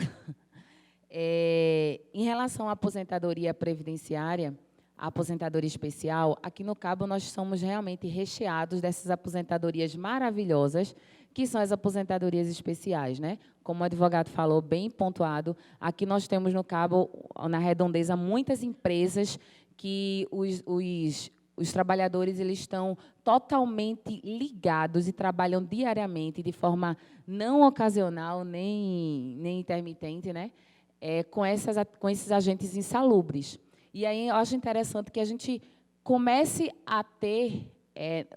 Em relação à aposentadoria previdenciária, a aposentadoria especial, aqui no Cabo nós somos realmente recheados dessas aposentadorias maravilhosas, que são as aposentadorias especiais, né? Como o advogado falou, bem pontuado, aqui nós temos no Cabo, na Redondeza, muitas empresas que os trabalhadores eles estão totalmente ligados e trabalham diariamente, de forma não ocasional, nem intermitente, né? Com esses agentes insalubres. E aí eu acho interessante que a gente comece a ter...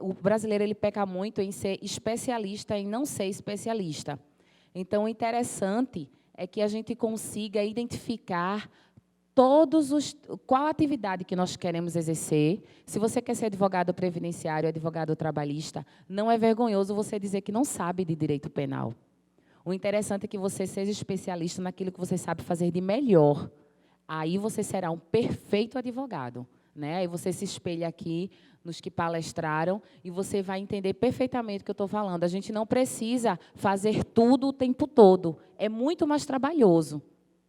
o brasileiro ele peca muito em ser especialista e não ser especialista. Então, o interessante é que a gente consiga identificar qual atividade que nós queremos exercer. Se você quer ser advogado previdenciário, advogado trabalhista, não é vergonhoso você dizer que não sabe de direito penal. O interessante é que você seja especialista naquilo que você sabe fazer de melhor. Aí você será um perfeito advogado, né? Aí você se espelha aqui nos que palestraram e você vai entender perfeitamente o que eu estou falando. A gente não precisa fazer tudo o tempo todo. É muito mais trabalhoso,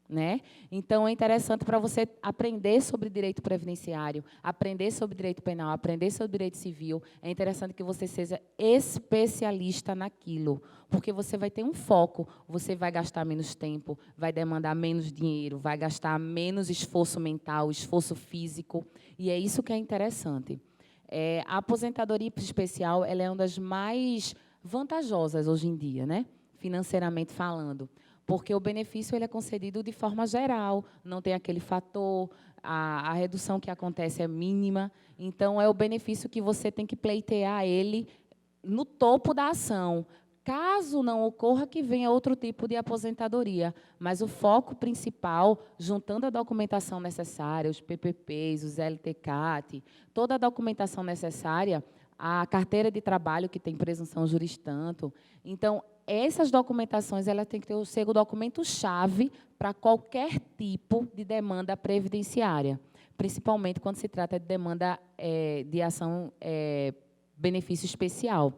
né? Então, é interessante para você aprender sobre direito previdenciário, aprender sobre direito penal, aprender sobre direito civil. É interessante que você seja especialista naquilo, porque você vai ter um foco, você vai gastar menos tempo, vai demandar menos dinheiro, vai gastar menos esforço mental, esforço físico, e é isso que é interessante. A aposentadoria especial ela é uma das mais vantajosas hoje em dia, né? Financeiramente falando, porque o benefício ele é concedido de forma geral, não tem aquele fator, a redução que acontece é mínima, então é o benefício que você tem que pleitear ele no topo da ação. Caso não ocorra que venha outro tipo de aposentadoria, mas o foco principal, juntando a documentação necessária, os PPPs, os LTCAT, toda a documentação necessária, a carteira de trabalho, que tem presunção juris tanto. Então, essas documentações elas têm que ser o documento-chave para qualquer tipo de demanda previdenciária, principalmente quando se trata de demanda de ação benefício especial.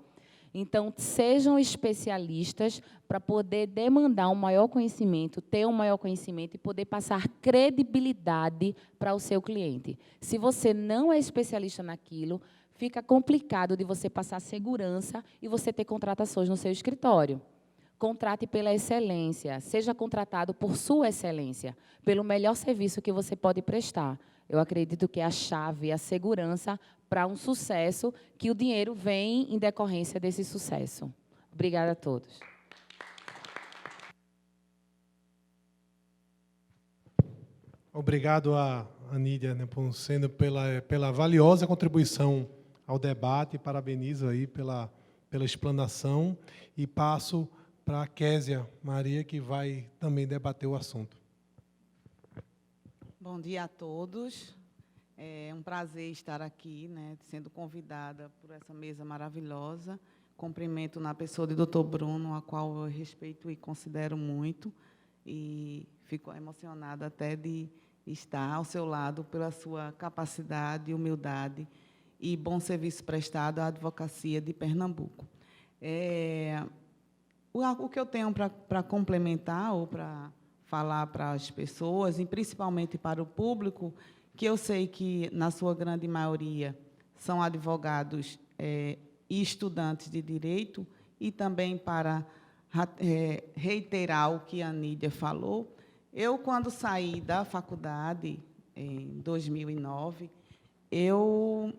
Então, sejam especialistas para poder demandar um maior conhecimento, ter um maior conhecimento e poder passar credibilidade para o seu cliente. Se você não é especialista naquilo, fica complicado de você passar segurança e você ter contratações no seu escritório. Contrate pela excelência, seja contratado por sua excelência, pelo melhor serviço que você pode prestar. Eu acredito que é a chave, a segurança para um sucesso, que o dinheiro vem em decorrência desse sucesso. Obrigada a todos. Obrigado a Anídia Nepomuceno pela valiosa contribuição ao debate. Parabenizo aí pela explanação. E passo para a Késia Maria, que vai também debater o assunto. Bom dia a todos. É um prazer estar aqui, né, sendo convidada por essa mesa maravilhosa. Cumprimento na pessoa do Dr. Bruno, a qual eu respeito e considero muito, e fico emocionada até de estar ao seu lado pela sua capacidade, humildade e bom serviço prestado à advocacia de Pernambuco. O que eu tenho para complementar ou para falar para as pessoas, e principalmente para o público, que eu sei que, na sua grande maioria, são advogados e estudantes de direito, e também para reiterar o que a Anídia falou. Eu, quando saí da faculdade, em 2009, eu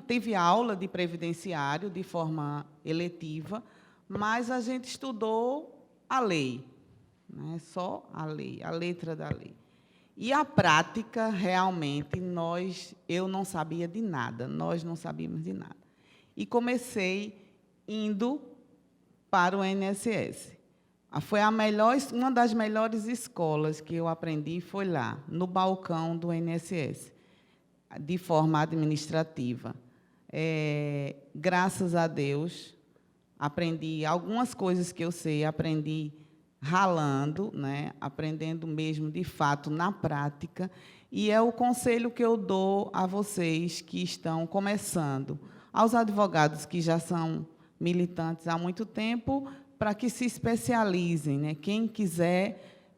tive aula de previdenciário de forma eletiva, mas a gente estudou a lei, né? Só a lei, a letra da lei. E a prática, realmente, eu não sabia de nada, nós não sabíamos de nada. E comecei indo para o INSS. Foi uma das melhores escolas que eu aprendi, foi lá, no balcão do INSS, de forma administrativa. Graças a Deus, aprendi algumas coisas que eu sei, aprendi ralando, né? Aprendendo mesmo, de fato, na prática, e é o conselho que eu dou a vocês que estão começando, aos advogados que já são militantes há muito tempo, para que se especializem, né? Quem quiser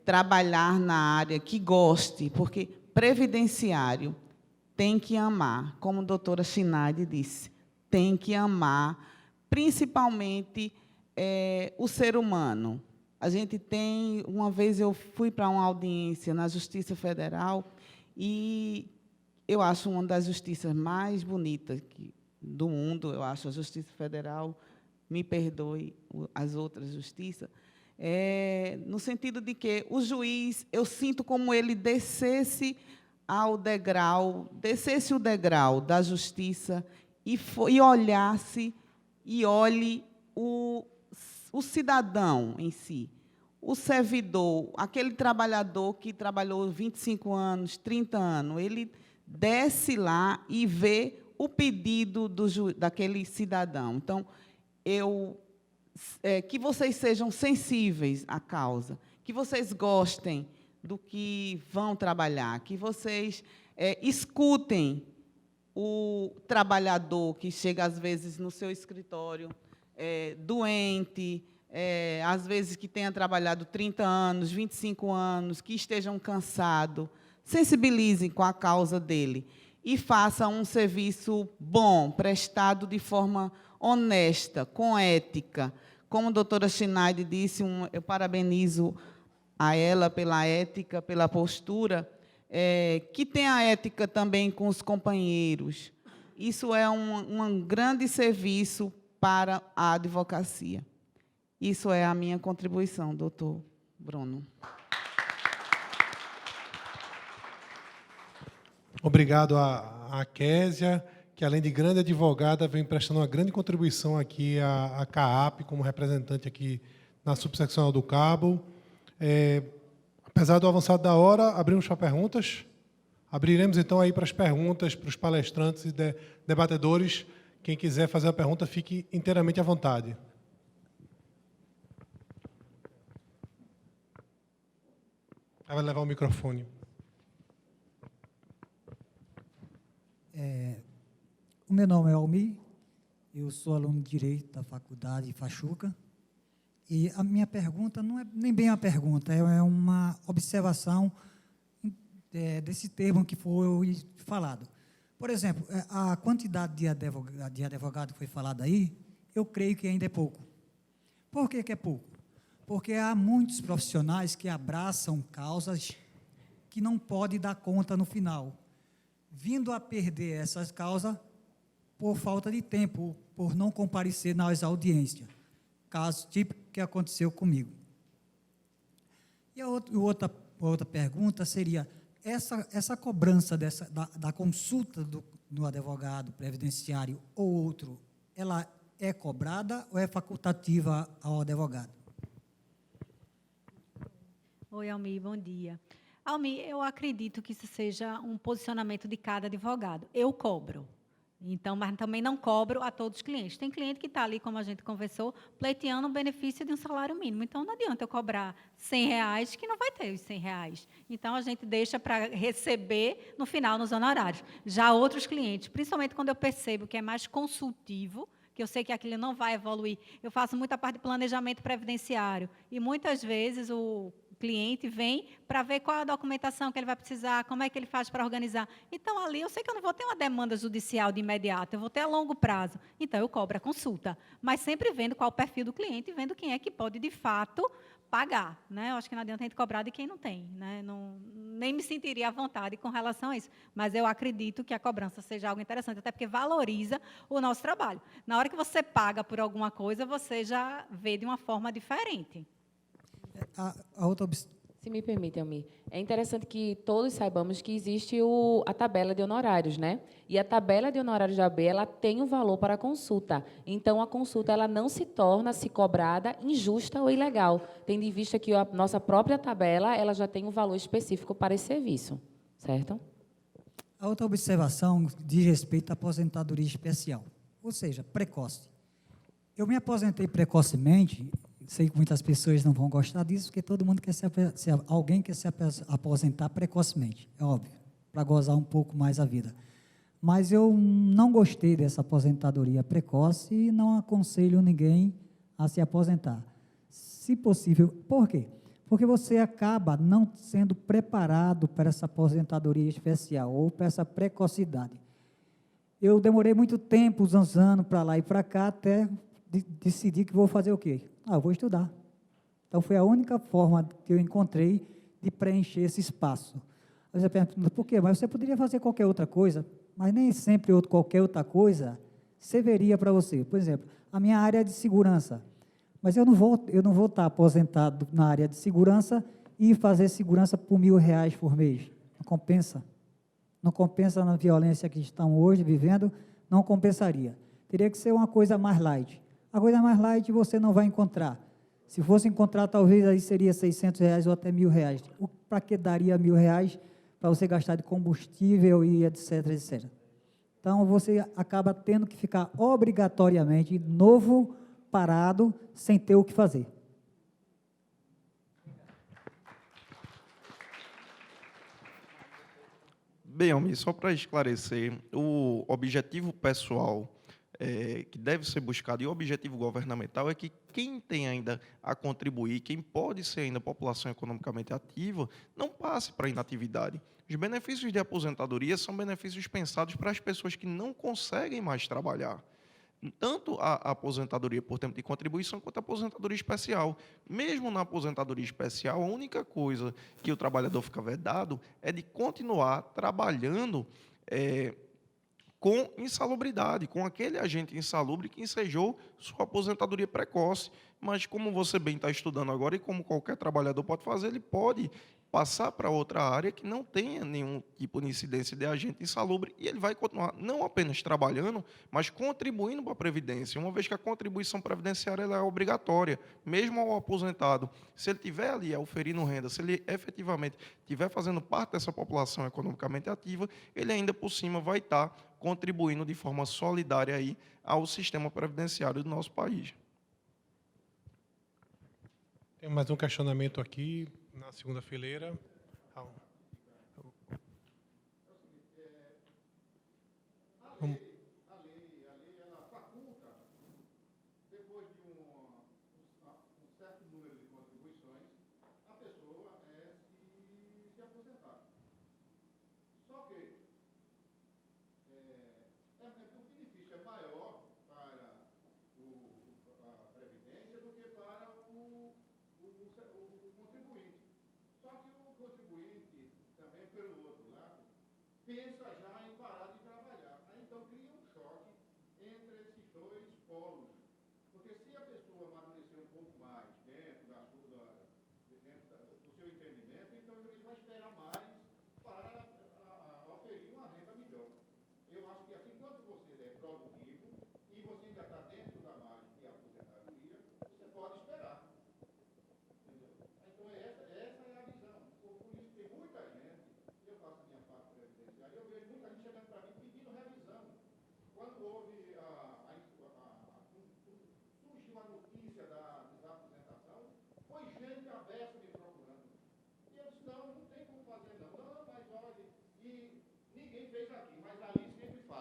trabalhar na área, que goste, porque previdenciário tem que amar, como a doutora Chinaide disse, tem que amar, principalmente o ser humano. A gente tem... Uma vez eu fui para uma audiência na Justiça Federal e eu acho uma das justiças mais bonitas do mundo, eu acho a Justiça Federal, me perdoe as outras justiças, no sentido de que o juiz, eu sinto como ele descesse o degrau da justiça e olhasse e olhe o cidadão em si, o servidor, aquele trabalhador que trabalhou 25 anos, 30 anos, ele desce lá e vê o pedido daquele cidadão. Então, que vocês sejam sensíveis à causa, que vocês gostem do que vão trabalhar, que vocês escutem o trabalhador que chega, às vezes, no seu escritório, doente, às vezes que tenha trabalhado 30 anos, 25 anos, que estejam cansados. Sensibilizem com a causa dele e façam um serviço bom, prestado de forma honesta, com ética. Como a doutora Chinaide disse, eu parabenizo a ela pela ética, pela postura, que tenha ética também com os companheiros. Isso é um grande serviço para a advocacia. Isso é a minha contribuição, doutor Bruno. Obrigado a Késia, que, além de grande advogada, vem prestando uma grande contribuição aqui à CAAP, como representante aqui na subseccional do Cabo. Apesar do avançado da hora, abrimos para perguntas. Abriremos, então, aí para as perguntas, para os palestrantes e debatedores. Quem quiser fazer a pergunta, fique inteiramente à vontade. Vai levar o microfone. O meu nome é Almir, eu sou aluno de Direito da Faculdade Fachuca, e a minha pergunta não é nem bem uma pergunta, é uma observação desse termo que foi falado. Por exemplo, a quantidade de advogado que foi falada aí, eu creio que ainda é pouco. Por que é pouco? Porque há muitos profissionais que abraçam causas que não podem dar conta no final, vindo a perder essas causas por falta de tempo, por não comparecer nas audiências, caso típico que aconteceu comigo. E a outra outra pergunta seria, essa cobrança da consulta do advogado previdenciário ou outro, ela é cobrada ou é facultativa ao advogado? Oi, Almir, bom dia. Almir, eu acredito que isso seja um posicionamento de cada advogado. Eu cobro. Então, mas também não cobro a todos os clientes. Tem cliente que está ali, como a gente conversou, pleiteando o benefício de um salário mínimo. Então, não adianta eu cobrar R$ 100, que não vai ter os R$ 100. Então, a gente deixa para receber no final, nos honorários. Já outros clientes, principalmente quando eu percebo que é mais consultivo, que eu sei que aquilo não vai evoluir. Eu faço muita parte de planejamento previdenciário. E, muitas vezes, o cliente vem para ver qual é a documentação que ele vai precisar, como é que ele faz para organizar. Então, ali, eu sei que eu não vou ter uma demanda judicial de imediato, eu vou ter a longo prazo. Então, eu cobro a consulta, mas sempre vendo qual é o perfil do cliente e vendo quem é que pode, de fato, pagar. Né? Eu acho que não adianta a gente cobrar de quem não tem. Né? Não, nem me sentiria à vontade com relação a isso. Mas eu acredito que a cobrança seja algo interessante, até porque valoriza o nosso trabalho. Na hora que você paga por alguma coisa, você já vê de uma forma diferente. A outra Se me permite, Almir, é interessante que todos saibamos que existe a tabela de honorários, né? E a tabela de honorários da AB, ela tem um valor para a consulta. Então, a consulta ela não se torna, se cobrada, injusta ou ilegal, tendo em vista que a nossa própria tabela ela já tem um valor específico para esse serviço, certo? A outra observação diz respeito à aposentadoria especial, ou seja, precoce. Eu me aposentei precocemente. Sei que muitas pessoas não vão gostar disso, porque todo mundo quer alguém quer se aposentar precocemente, é óbvio, para gozar um pouco mais a vida. Mas eu não gostei dessa aposentadoria precoce e não aconselho ninguém a se aposentar. Se possível, por quê? Porque você acaba não sendo preparado para essa aposentadoria especial ou para essa precocidade. Eu demorei muito tempo, uns anos, para lá e para cá, até decidir que vou fazer o quê? Eu vou estudar. Então, foi a única forma que eu encontrei de preencher esse espaço. Aí você pergunta, por quê? Mas você poderia fazer qualquer outra coisa, mas nem sempre qualquer outra coisa serviria para você. Por exemplo, a minha área é de segurança, mas eu não vou estar aposentado na área de segurança e fazer segurança por R$ 1.000 por mês. Não compensa. Não compensa na violência que estão hoje vivendo, não compensaria. Teria que ser uma coisa mais light. A coisa mais light você não vai encontrar. Se fosse encontrar, talvez aí seria R$ 600 ou até R$ 1.000. Para que daria R$ 1.000 para você gastar de combustível e etc, etc. Então, você acaba tendo que ficar obrigatoriamente novo, parado, sem ter o que fazer. Bem, Almir, só para esclarecer, o objetivo pessoal que deve ser buscado e o objetivo governamental é que quem tem ainda a contribuir, quem pode ser ainda população economicamente ativa, não passe para a inatividade. Os benefícios de aposentadoria são benefícios pensados para as pessoas que não conseguem mais trabalhar. Tanto a aposentadoria por tempo de contribuição quanto a aposentadoria especial. Mesmo na aposentadoria especial, a única coisa que o trabalhador fica vedado é de continuar trabalhando com insalubridade, com aquele agente insalubre que ensejou sua aposentadoria precoce. Mas, como você bem está estudando agora, e como qualquer trabalhador pode fazer, ele pode passar para outra área que não tenha nenhum tipo de incidência de agente insalubre, e ele vai continuar não apenas trabalhando, mas contribuindo para a Previdência, uma vez que a contribuição previdenciária ela é obrigatória, mesmo ao aposentado. Se ele estiver ali auferindo renda, se ele efetivamente estiver fazendo parte dessa população economicamente ativa, ele ainda por cima vai estar contribuindo de forma solidária aí ao sistema previdenciário do nosso país. Tem mais um questionamento aqui, na segunda fileira. Vamos.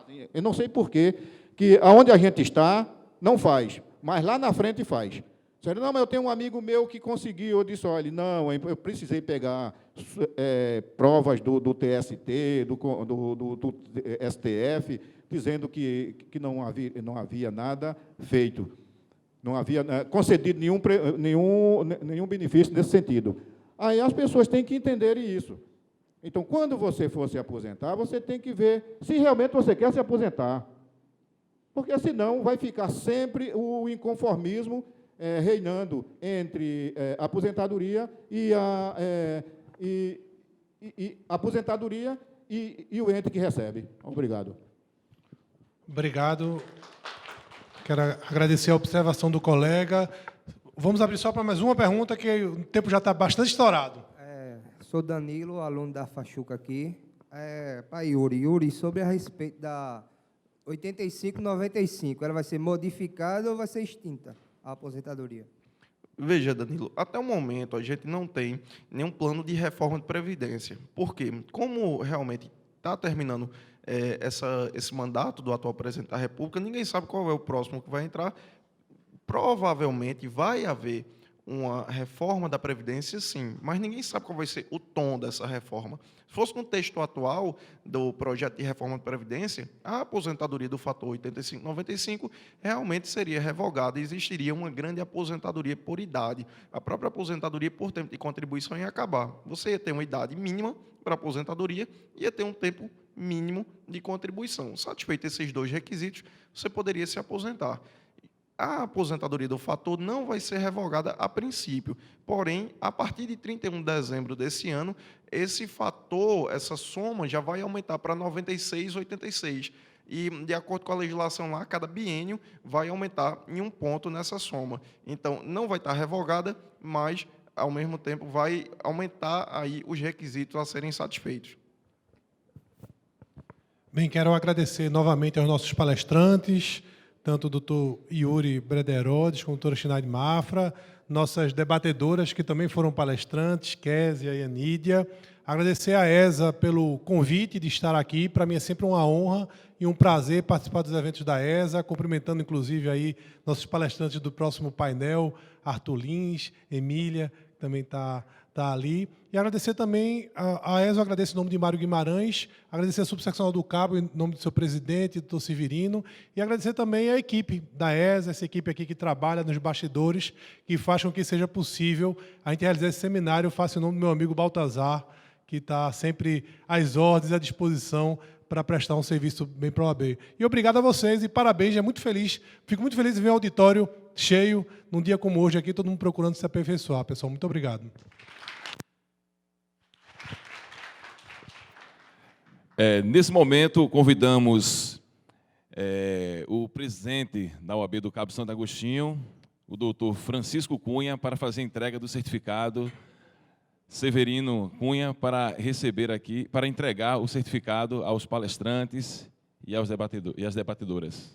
fazem. Eu não sei por quê, que aonde a gente está, não faz, mas lá na frente faz. Sério, não, mas eu tenho um amigo meu que conseguiu. Eu disse, olha, não, eu precisei pegar provas do TST, do STF, dizendo que não havia nada feito. Não havia concedido nenhum benefício nesse sentido. Aí as pessoas têm que entender isso. Então, quando você for se aposentar, você tem que ver se realmente você quer se aposentar. Porque, senão, vai ficar sempre o inconformismo reinando entre a aposentadoria e aposentadoria e o ente que recebe. Obrigado. Obrigado. Quero agradecer a observação do colega. Vamos abrir só para mais uma pergunta, que o tempo já está bastante estourado. Sou Danilo, aluno da Fachuca aqui. Para Yuri. Yuri, sobre a respeito da 85-95, ela vai ser modificada ou vai ser extinta, a aposentadoria? Veja, Danilo, até o momento a gente não tem nenhum plano de reforma de previdência. Por quê? Como realmente está terminando esse mandato do atual presidente da República, ninguém sabe qual é o próximo que vai entrar. Provavelmente vai haver uma reforma da Previdência, sim, mas ninguém sabe qual vai ser o tom dessa reforma. Se fosse no texto atual do projeto de reforma da Previdência, a aposentadoria do fator 85-95 realmente seria revogada e existiria uma grande aposentadoria por idade. A própria aposentadoria por tempo de contribuição ia acabar. Você ia ter uma idade mínima para a aposentadoria e ia ter um tempo mínimo de contribuição. Satisfeito esses dois requisitos, você poderia se aposentar. A aposentadoria do fator não vai ser revogada a princípio, porém, a partir de 31 de dezembro desse ano, esse fator, essa soma, já vai aumentar para 96,86. E, de acordo com a legislação lá, cada biênio vai aumentar em um ponto nessa soma. Então, não vai estar revogada, mas, ao mesmo tempo, vai aumentar aí os requisitos a serem satisfeitos. Bem, quero agradecer novamente aos nossos palestrantes, tanto o doutor Yuri Brederodes, como a doutora Shinaide Mafra, nossas debatedoras que também foram palestrantes, Kézia e Anídia. Agradecer à ESA pelo convite de estar aqui. Para mim é sempre uma honra e um prazer participar dos eventos da ESA, cumprimentando, inclusive, aí nossos palestrantes do próximo painel, Arthur Lins, Emília, que também está ali. E agradecer também, a ESA, eu agradeço em nome de Mário Guimarães, agradecer a Subseccional do Cabo, em nome do seu presidente, doutor Severino, e agradecer também a equipe da ESA, essa equipe aqui que trabalha nos bastidores, que faz com que seja possível a gente realizar esse seminário. Eu faço em nome do meu amigo Baltazar, que está sempre às ordens, à disposição, para prestar um serviço bem para a OAB. E obrigado a vocês e parabéns, fico muito feliz de ver o auditório cheio, num dia como hoje aqui, todo mundo procurando se aperfeiçoar. Pessoal, muito obrigado. Nesse momento, convidamos o presidente da OAB do Cabo Santo Agostinho, o doutor Francisco Cunha, para fazer a entrega do certificado, Severino Cunha, para receber aqui, para entregar o certificado aos palestrantes e às debatedoras.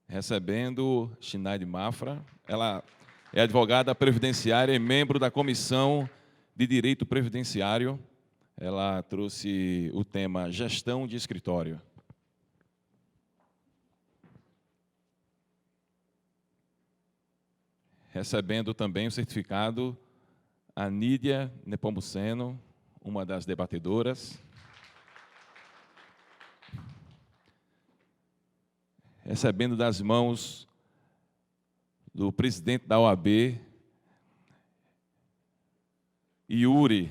Recebendo Shinaide Mafra, ela é advogada previdenciária e membro da Comissão de Direito Previdenciário. Ela trouxe o tema Gestão de Escritório. Recebendo também o certificado a Nídia Nepomuceno, uma das debatedoras. Recebendo das mãos do presidente da OAB, Yuri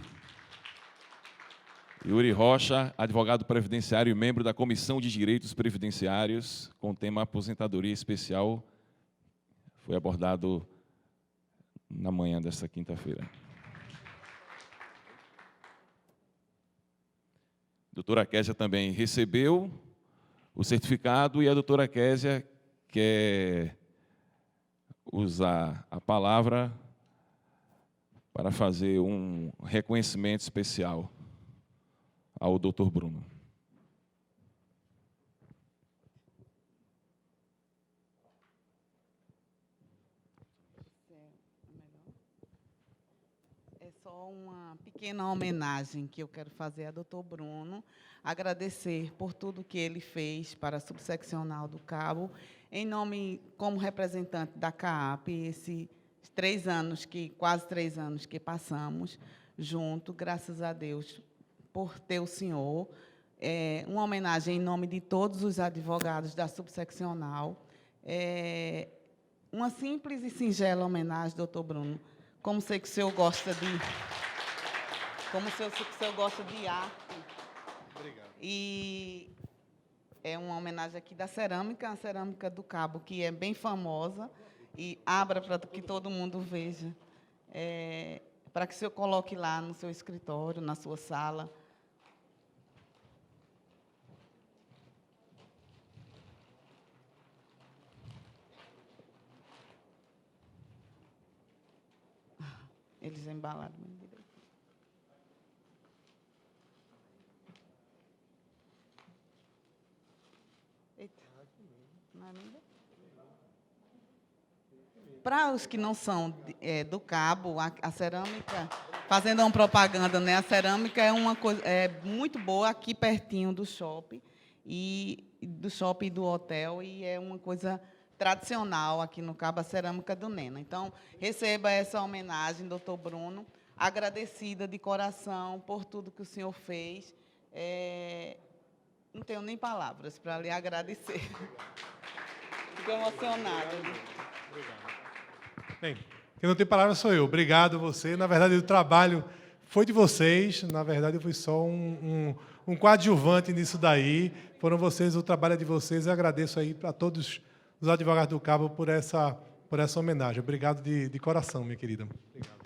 Rocha, advogado previdenciário e membro da Comissão de Direitos Previdenciários, com o tema Aposentadoria Especial, foi abordado na manhã desta quinta-feira. Doutora Kézia também recebeu o certificado e a doutora Késia quer usar a palavra para fazer um reconhecimento especial ao doutor Bruno. É só uma pequena homenagem que eu quero fazer ao doutor Bruno, agradecer por tudo que ele fez para a subseccional do Cabo, em nome, como representante da CAAP, esses quase 3 anos que passamos junto, graças a Deus, por ter o senhor. Uma homenagem em nome de todos os advogados da subseccional. Uma simples e singela homenagem, doutor Bruno. Como sei que o senhor gosta de... Como sei que o senhor gosta de arte. Obrigado. E é uma homenagem aqui da cerâmica, a cerâmica do Cabo, que é bem famosa, e abra para que todo mundo veja. Para que o senhor coloque lá no seu escritório, na sua sala. Eles embalaram bem direito. Eita. Não é ainda? Para os que não são do Cabo, a cerâmica, fazendo uma propaganda, né? A cerâmica é uma coisa muito boa aqui pertinho do shopping e do hotel, e é uma coisa tradicional aqui no Cabo, a cerâmica do Nena. Então, receba essa homenagem, doutor Bruno, agradecida de coração por tudo que o senhor fez. Não tenho nem palavras para lhe agradecer. Fico emocionada. Obrigado. Bem, quem não tem palavras sou eu. Obrigado você. Na verdade, o trabalho foi de vocês. Na verdade, eu fui só um coadjuvante nisso daí. Foram vocês, o trabalho é de vocês. Eu agradeço aí a todos os advogados do Cabo por essa homenagem. Obrigado de coração, minha querida. Obrigado.